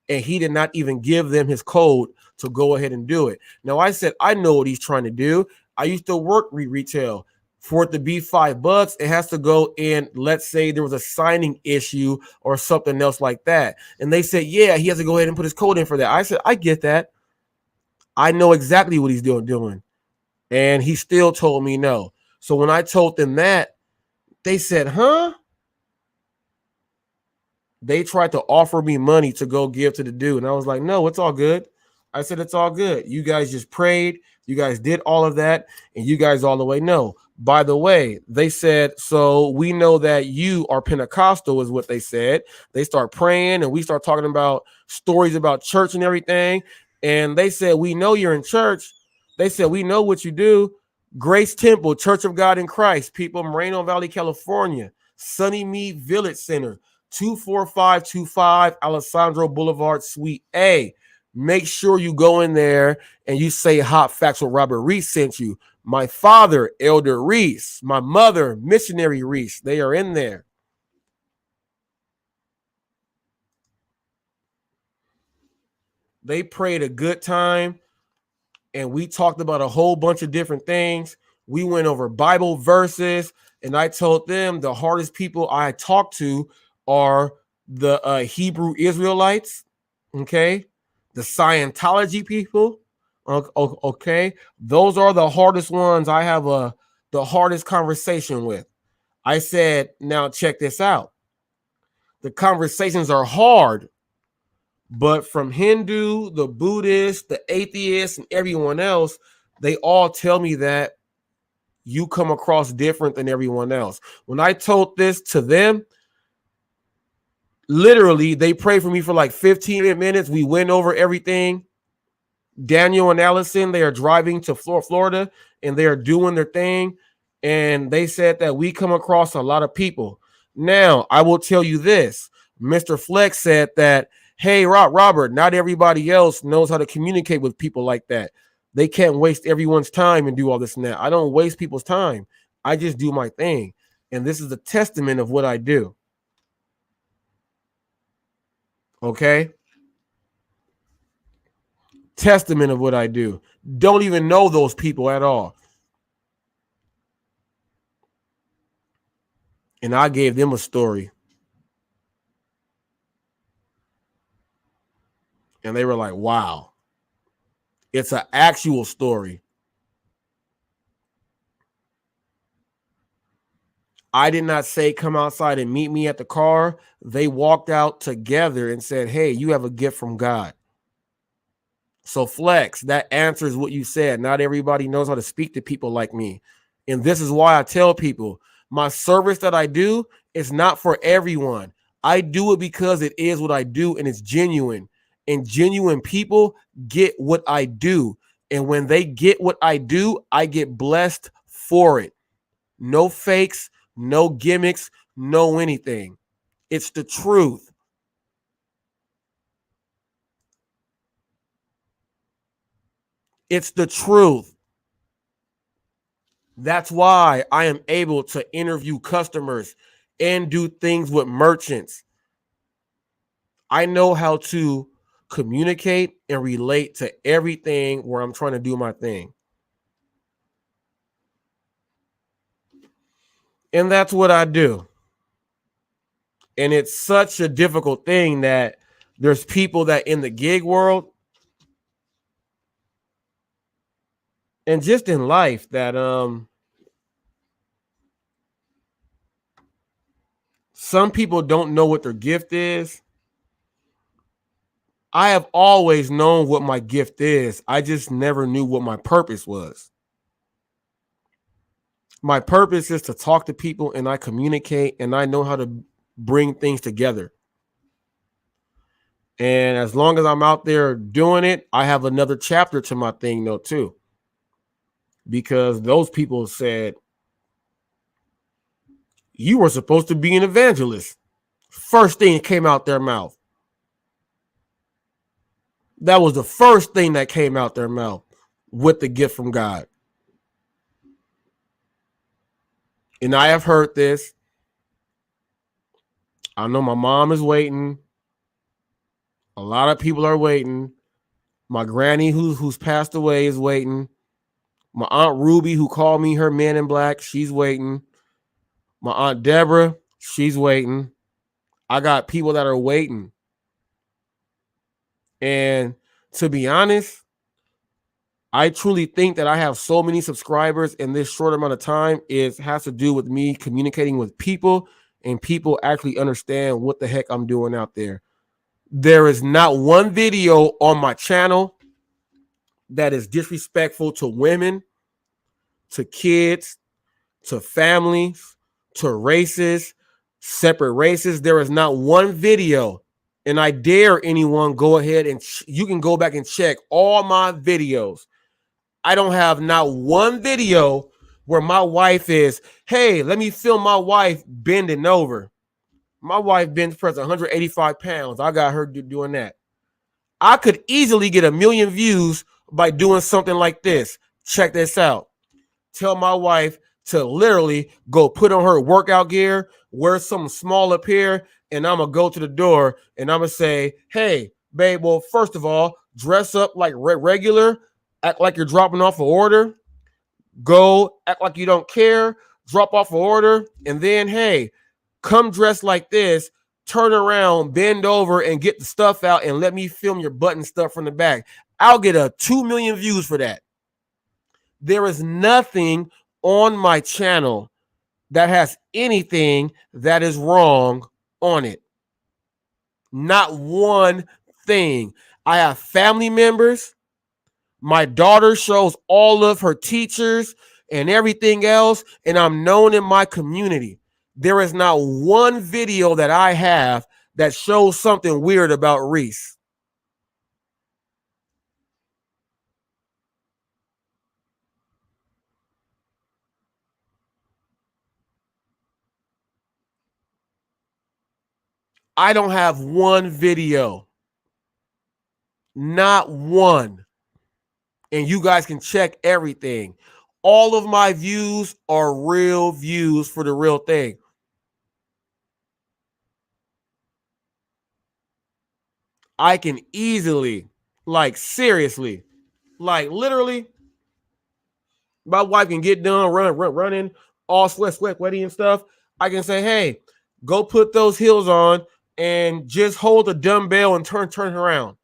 and he did not even give them his code to go ahead and do it. Now, I said, I know what he's trying to do. I used to work retail. For it to be $5, it has to go in. Let's say there was a signing issue or something else like that. And they said, yeah, he has to go ahead and put his code in for that. I said, I get that. I know exactly what he's doing. And he still told me no. So when I told them that, they said, huh? They tried to offer me money to go give to the dude. And I was like, no, it's all good. I said, it's all good. You guys just prayed. You guys did all of that. And you guys all the way know. By the way, they said, so we know that you are Pentecostal is what they said. They start praying and we start talking about stories about church and everything. And they said, we know you're in church. They said, we know what you do. Grace Temple, Church of God in Christ, people, Moreno Valley, California, Sunny Mead Village Center, 24525 Alessandro Boulevard, Suite A. Make sure you go in there and you say Hot Facts with Robert Reese sent you. My father, Elder Reese, my mother, Missionary Reese, they are in there. They prayed a good time, and we talked about a whole bunch of different things. We went over Bible verses, and I told them the hardest people I talk to are the Hebrew Israelites, okay? The Scientology people, okay? Those are the hardest ones I have the hardest conversation with. I said, now check this out. The conversations are hard, but from Hindu, the Buddhist, the atheists, and everyone else, they all tell me that you come across different than everyone else. When I told this to them, literally, they prayed for me for like 15 minutes. We went over everything. Daniel and Allison, they are driving to Florida, and they are doing their thing. And they said that we come across a lot of people. Now, I will tell you this. Mr. Flex said that, hey, Robert, not everybody else knows how to communicate with people like that. They can't waste everyone's time and do all this and that. I don't waste people's time. I just do my thing. And this is a testament of what I do. Okay? Testament of what I do. Don't even know those people at all. And I gave them a story. And they were like, wow. It's an actual story. I did not say come outside and meet me at the car. They walked out together and said, hey, you have a gift from God. So Flex, that answers what you said. Not everybody knows how to speak to people like me. And this is why I tell people my service that I do is not for everyone. I do it because it is what I do and it's genuine. And genuine people get what I do. And when they get what I do, I get blessed for it. No fakes, no gimmicks, no anything. It's the truth. It's the truth. That's why I am able to interview customers and do things with merchants. I know how to communicate and relate to everything where I'm trying to do my thing. And that's what I do. And it's such a difficult thing that there's people that in the gig world and just in life that some people don't know what their gift is. I have always known what my gift is. I just never knew what my purpose was. My purpose is to talk to people and I communicate and I know how to bring things together. And as long as I'm out there doing it, I have another chapter to my thing though too. Because those people said, you were supposed to be an evangelist. First thing that came out their mouth. That was the first thing that came out their mouth with the gift from God. And I have heard this. I know my mom is waiting. A lot of people are waiting. My granny who's passed away is waiting. My Aunt Ruby, who called me her man in black, she's waiting. My Aunt Deborah, she's waiting. I got people that are waiting. And to be honest, I truly think that I have so many subscribers in this short amount of time has to do with me communicating with people and people actually understand what the heck I'm doing out there. There is not one video on my channel that is disrespectful to women, to kids, to families, to races, separate races. There is not one video, and I dare anyone go ahead and you can go back and check all my videos. I don't have not one video where my wife is, hey, let me film my wife bending over. My wife bench press 185 pounds. I got her doing that. I could easily get 1 million views by doing something like this. Check this out. Tell my wife to literally go put on her workout gear, wear something small up here, and I'm going to go to the door and I'm going to say, hey, babe, well, first of all, dress up like regular, act like you're dropping off an order, go act like you don't care, drop off an order, and then, hey, come dressed like this, turn around, bend over, and get the stuff out, and let me film your butt and stuff from the back. I'll get 2 million views for that. There is nothing on my channel that has anything that is wrong on it. Not one thing. I have family members. My daughter shows all of her teachers and everything else, and I'm known in my community. There is not one video that I have that shows something weird about Reese. I don't have one video. Not one. And you guys can check everything. All of my views are real views for the real thing. I can easily, like seriously, like literally, my wife can get done running, all sweaty and stuff. I can say, hey, go put those heels on and just hold the dumbbell and turn around.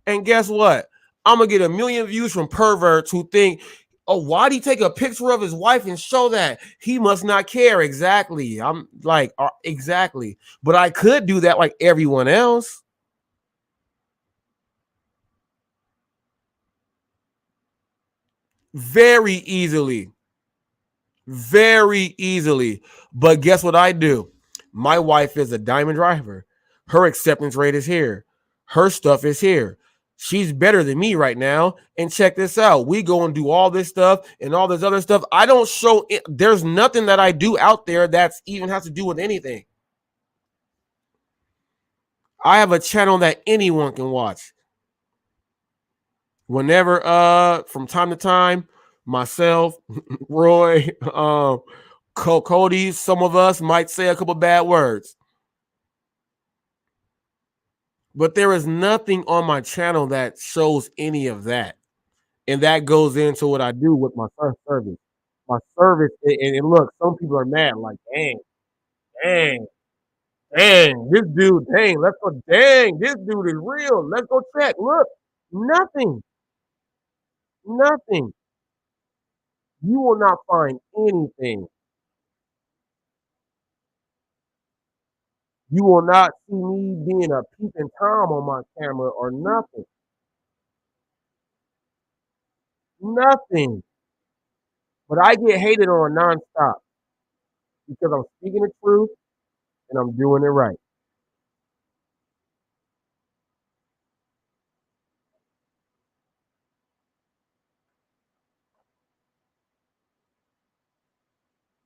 And guess what? I'm going to get 1 million views from perverts who think, oh, why'd he take a picture of his wife and show that? He must not care. Exactly. I'm like, exactly. But I could do that like everyone else. Very easily. Very easily. But guess what I do? My wife is a diamond driver. Her acceptance rate is here. Her stuff is here. She's better than me right now. And check this out. We go and do all this stuff and all this other stuff. I don't show it. There's nothing that I do out there that's even has to do with anything. I have a channel that anyone can watch. Whenever, from time to time, myself, Roy, Cody, some of us might say a couple bad words. But there is nothing on my channel that shows any of that. And that goes into what I do with my service. My service, and look, some people are mad, like, dang, this dude, let's go, this dude is real. Let's go check. Look, nothing. You will not find anything. You will not see me being a peeping Tom on my camera or nothing. Nothing. But I get hated on nonstop because I'm speaking the truth and I'm doing it right.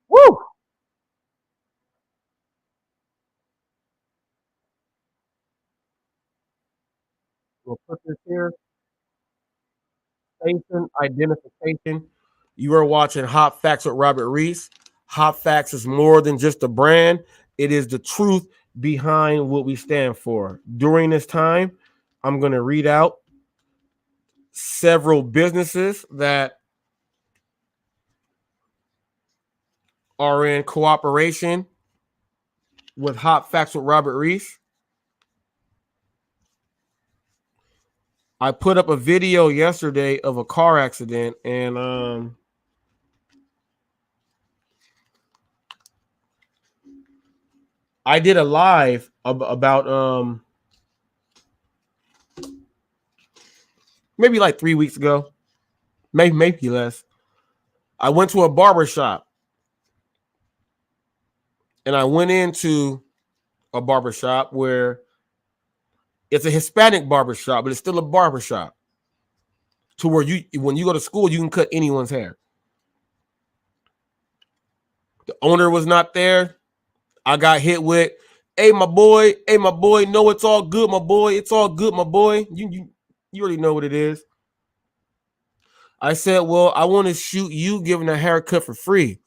Woo! We'll put this here. Station identification. You are watching Hot Facts with Robert Reese. Hot Facts is more than just a brand. It is the truth behind what we stand for. During this time, I'm going to read out several businesses that are in cooperation with Hot Facts with Robert Reese. I put up a video yesterday of a car accident, and I did a live about maybe like 3 weeks ago, maybe less. I went to a barber shop, and I went into a barber shop where it's a Hispanic barber shop, but it's still a barber shop, to where when you go to school, you can cut anyone's hair. The owner was not there. I got hit with, hey my boy, no, it's all good, my boy. It's all good, my boy. You already know what it is. I said, well, I want to shoot you giving a haircut for free.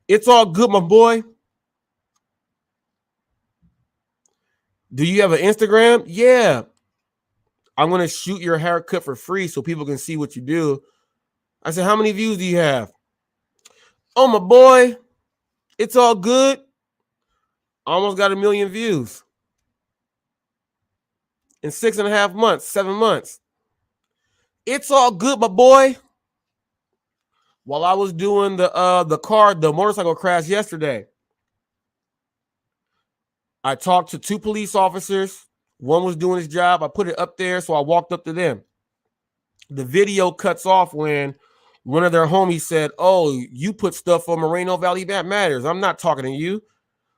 It's all good, my boy. Do you have an Instagram? Yeah. I'm going to shoot your haircut for free so people can see what you do. I said, how many views do you have? Oh, my boy, it's all good. Almost got 1 million views in 6.5 months, 7 months. It's all good, my boy. While I was doing the motorcycle crash yesterday, I talked to 2 police officers. One was doing his job. I put it up there, so I walked up to them. The video cuts off when one of their homies said, oh, you put stuff on Moreno Valley that matters. I'm not talking to you.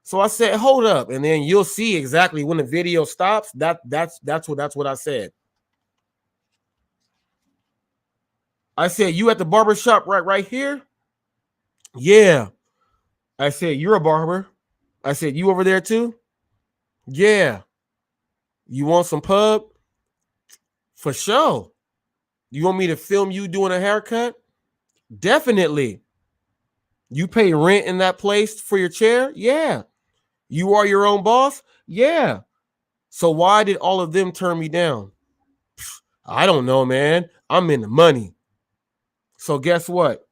So I said, hold up. And then you'll see exactly when the video stops. That's what I said. I said, you at the barber shop right here? Yeah. I said, you're a barber. I said, you over there too? Yeah. You want some pub? For sure. You want me to film you doing a haircut? Definitely. You pay rent in that place for your chair? Yeah. You are your own boss? Yeah. So why did all of them turn me down? I don't know, man. I'm in the money. So guess what?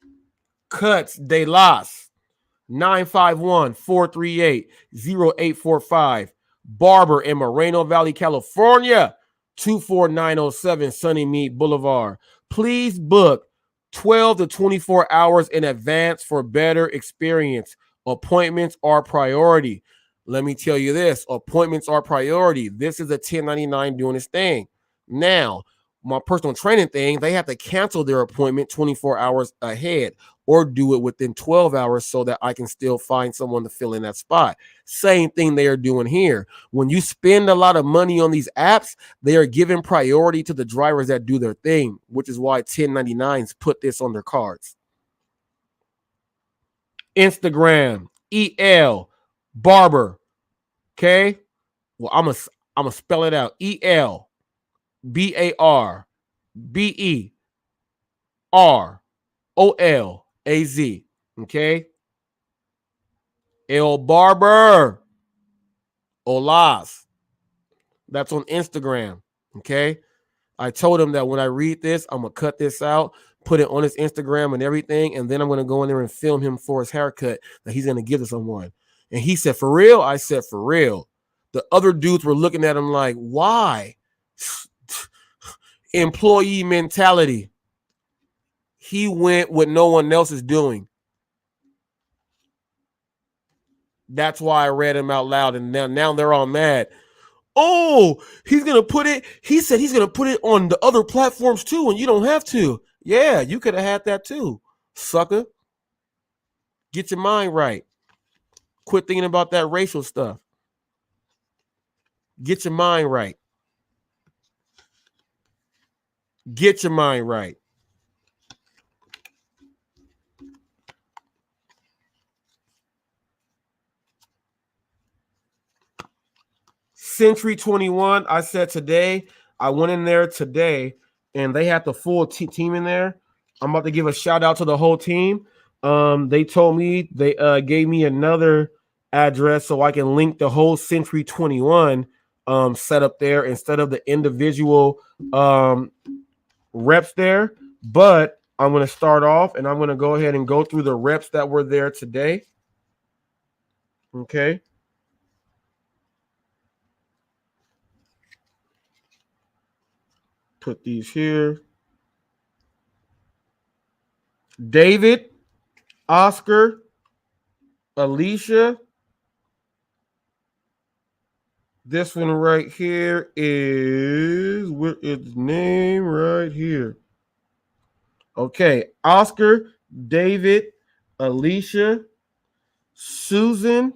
Cuts de las 951-438-0845. Barber in Moreno Valley, California. 24907 Sunny Mead Boulevard. Please book 12 to 24 hours in advance for better experience. Appointments are priority. Let me tell you this. Appointments are priority. This is a 1099 doing its thing. Now, my personal training thing, they have to cancel their appointment 24 hours ahead or do it within 12 hours so that I can still find someone to fill in that spot. Same thing they are doing here. When you spend a lot of money on these apps, they are giving priority to the drivers that do their thing, which is why 1099s put this on their cards. Instagram, EL, Barber. Okay? Well, I'm gonna spell it out. EL. BARBEROLAZ. Okay. El Barber Olaz. That's on Instagram. Okay. I told him that when I read this, I'm gonna cut this out, put it on his Instagram and everything, and then I'm gonna go in there and film him for his haircut that he's gonna give to someone. And he said, for real? I said, for real. The other dudes were looking at him like, why? Employee mentality. He went what no one else is doing. That's why I read him out loud, and now they're all mad. Oh, he's gonna put it. He said he's gonna put it on the other platforms too, and you don't have to. Yeah, you could have had that too, sucker. Get your mind right. Quit thinking about that racial stuff. Get your mind right. Get your mind right. Century 21, I said today, I went in there today, and they had the full team in there. I'm about to give a shout out to the whole team. They told me, they gave me another address so I can link the whole Century 21 set up there instead of the individual reps there, but I'm going to start off and I'm going to go ahead and go through the reps that were there today. Okay. Put these here. David, Oscar, Alicia. This one right here is, what is the name right here? Okay, Oscar, David, Alicia, Susan,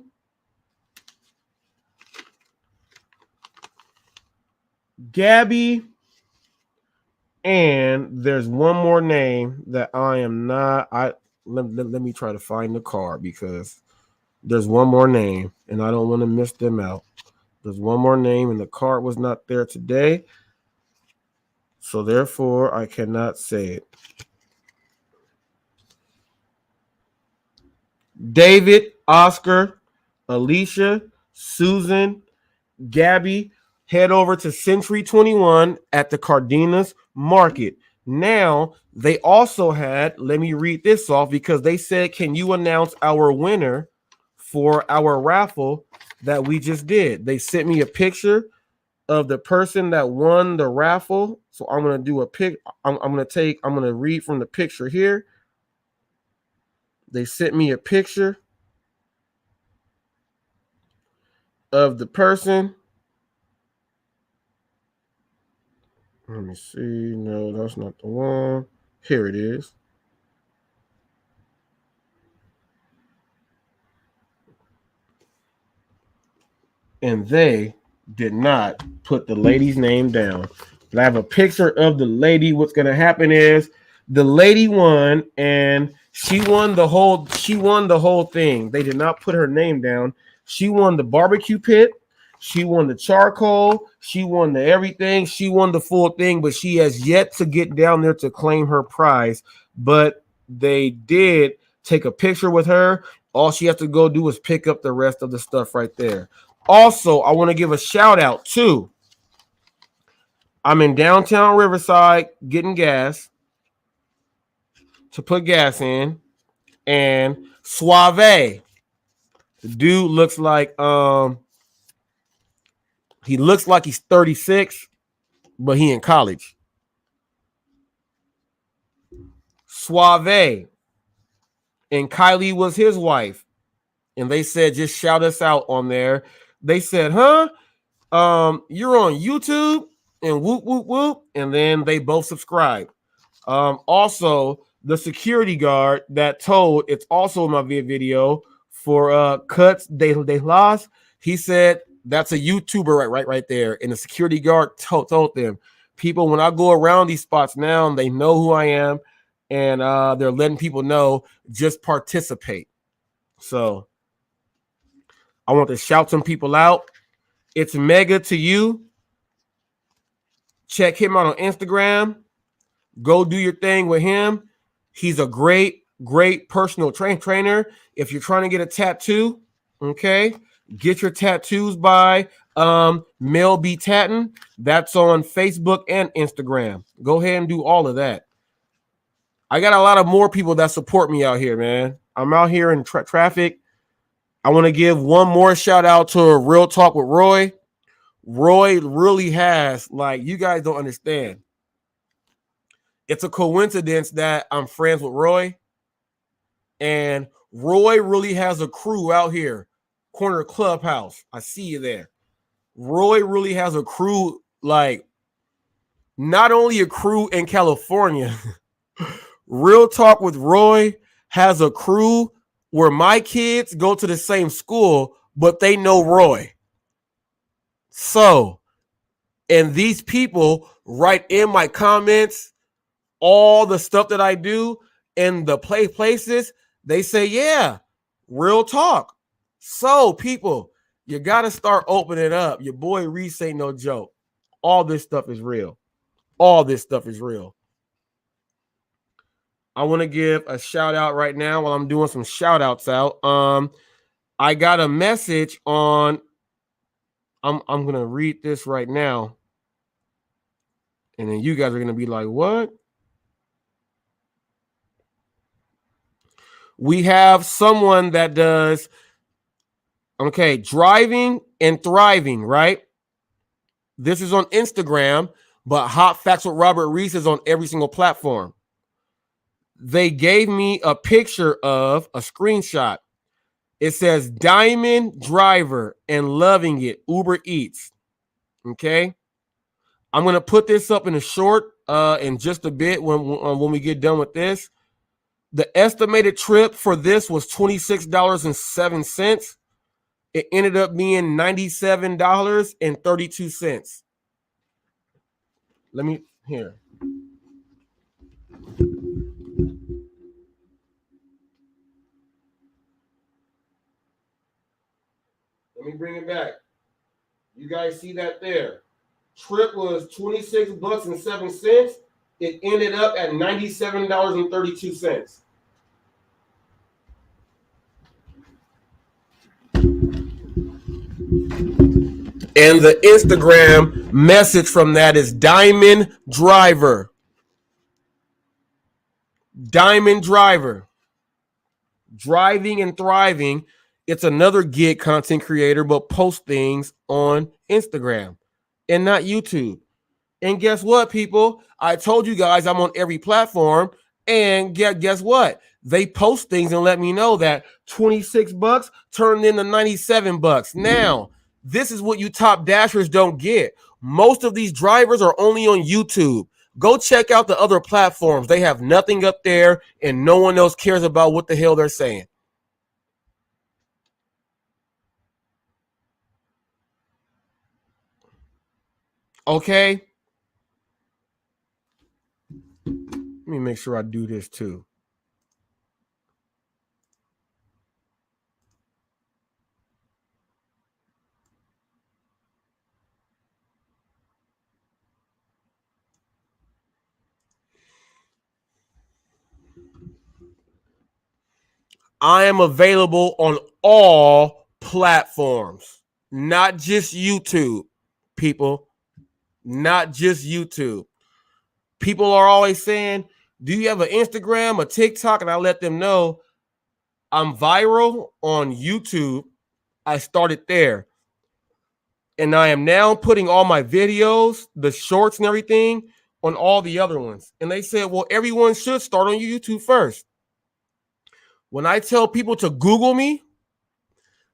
Gabby, and there's one more name that I am not. Let me try to find the card because there's one more name and I don't want to miss them out. There's one more name and the card was not there today. So therefore, I cannot say it. David, Oscar, Alicia, Susan, Gabby, head over to Century 21 at the Cardenas Market. Now, they also had, let me read this off because they said, can you announce our winner for our raffle that we just did? They sent me a picture of the person that won the raffle. So I'm going to do a pic. I'm going to read from the picture here. They sent me a picture of the person. Let me see. No, that's not the one. Here it is. And they did not put the lady's name down. But I have a picture of the lady. What's going to happen is the lady won, and she won the whole thing. They did not put her name down. She won the barbecue pit. She won the charcoal. She won the everything. She won the full thing, but she has yet to get down there to claim her prize. But they did take a picture with her. All she has to go do is pick up the rest of the stuff right there. Also, I want to give a shout out to, I'm in downtown Riverside getting gas to put gas in, and Suave, the dude looks like he's 36, but he in college. Suave and Kylie was his wife, and they said just shout us out on there. They said, huh? You're on YouTube and whoop whoop whoop, and then they both subscribed. Also, the security guard that told, it's also in my video for Cuts de Las. He said that's a YouTuber right there, and the security guard told them, people, when I go around these spots now, they know who I am, and they're letting people know, just participate. So I want to shout some people out. It's Mega to you. Check him out on Instagram. Go do your thing with him. He's a great personal trainer. If you're trying to get a tattoo, okay, get your tattoos by Mel B. Tatton. That's on Facebook and Instagram. Go ahead and do all of that. I got a lot of more people that support me out here, man. I'm out here in traffic. I want to give one more shout out to Real Talk with Roy. Roy really has, like, you guys don't understand. It's a coincidence that I'm friends with Roy, and Roy really has a crew out here, corner clubhouse. I see you there. Roy really has a crew, like, not only a crew in California. Real Talk with Roy has a crew where my kids go to the same school, but they know Roy. So, and these people write in my comments all the stuff that I do in the places. They say, yeah, real talk. So, people, you got to start opening it up. Your boy Reese ain't no joke. All this stuff is real. All this stuff is real. I want to give a shout out right now while I'm doing some shout outs out. I got a message on, I'm going to read this right now. And then you guys are going to be like, what? We have someone that does, okay, driving and thriving, right? This is on Instagram, but Hot Facts with Robert Reese is on every single platform. They gave me a picture of a screenshot. It says Diamond Driver and loving it, Uber Eats. Okay. I'm going to put this up in a short in just a bit when we get done with this. The estimated trip for this was $26.07. It ended up being $97.32. Let me here. Let me bring it back. You guys see that there? Trip was $26.07. It ended up at $97.32. And the Instagram message from that is Diamond Driver. Diamond Driver. Driving and thriving. It's another gig content creator, but post things on Instagram and not YouTube. And guess what, people? I told you guys I'm on every platform. And guess what? They post things and let me know that $26 turned into $97. Now, this is what you top dashers don't get. Most of these drivers are only on YouTube. Go check out the other platforms. They have nothing up there and no one else cares about what the hell they're saying. Okay? Let me make sure I do this too. I am available on all platforms, not just YouTube, people, not just YouTube. People are always saying, do you have an Instagram, a TikTok? And I let them know I'm viral on YouTube. I started there. And I am now putting all my videos, the shorts and everything on all the other ones. And they said, well, everyone should start on YouTube first. When I tell people to Google me,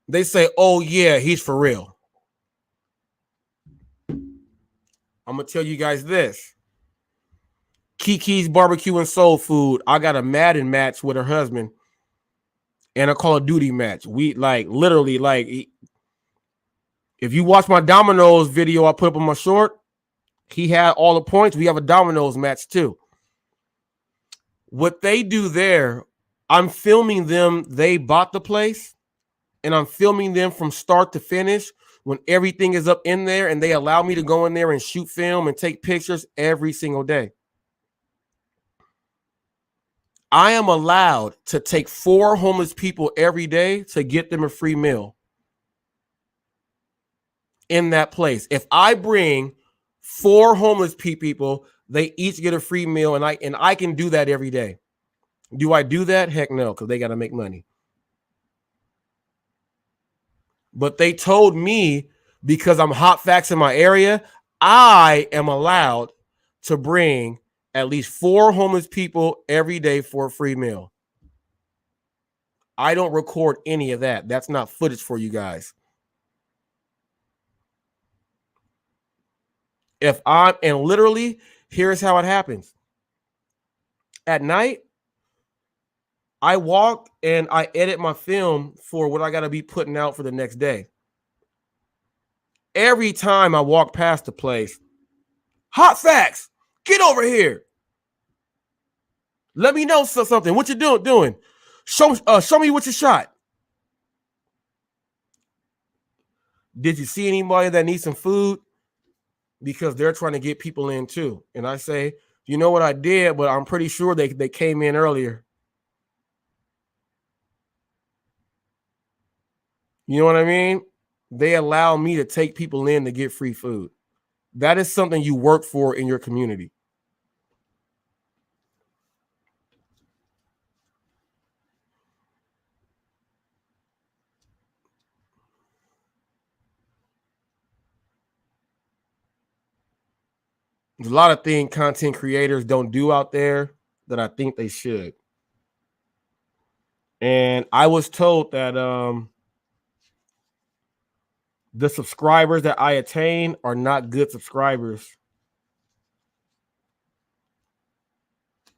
they say, oh, yeah, he's for real. I'm going to tell you guys this. Kiki's Barbecue and Soul Food. I got a Madden match with her husband and a Call of Duty match. We literally, if you watch my Domino's video I put up on my short, he had all the points. We have a Domino's match too. What they do there, I'm filming them. They bought the place and I'm filming them from start to finish when everything is up in there, and they allow me to go in there and shoot film and take pictures every single day. I am allowed to take 4 homeless people every day to get them a free meal in that place. If I bring 4 homeless people, they each get a free meal, and I can do that every day. Do I do that? Heck no, because they got to make money. But they told me, because I'm Hot Facts in my area, I am allowed to bring at least 4 homeless people every day for a free meal. I don't record any of that. That's not footage for you guys. And literally, here's how it happens. At night, I walk and I edit my film for what I got to be putting out for the next day. Every time I walk past the place, Hot Facts, get over here. Let me know something. What you doing? Show me what you shot. Did you see anybody that needs some food? Because they're trying to get people in too. And I say, you know what I did, but I'm pretty sure they came in earlier. You know what I mean? They allow me to take people in to get free food. That is something you work for in your community. There's a lot of things content creators don't do out there that I think they should. And I was told that the subscribers that I attain are not good subscribers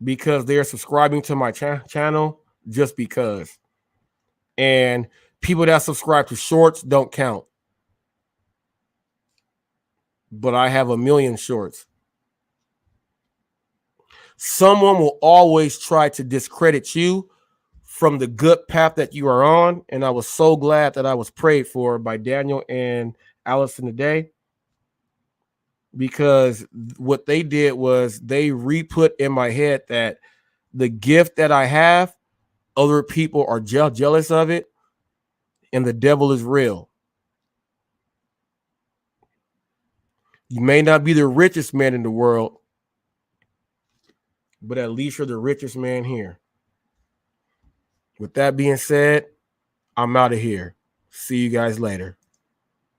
because they're subscribing to my channel just because. And people that subscribe to shorts don't count. But I have 1 million shorts. Someone will always try to discredit you from the good path that you are on. And I was so glad that I was prayed for by Daniel and Allison today, because what they did was they re-put in my head that the gift that I have, other people are jealous of it, and the devil is real. You may not be the richest man in the world, but at least you're the richest man here. With that being said, I'm out of here. See you guys later.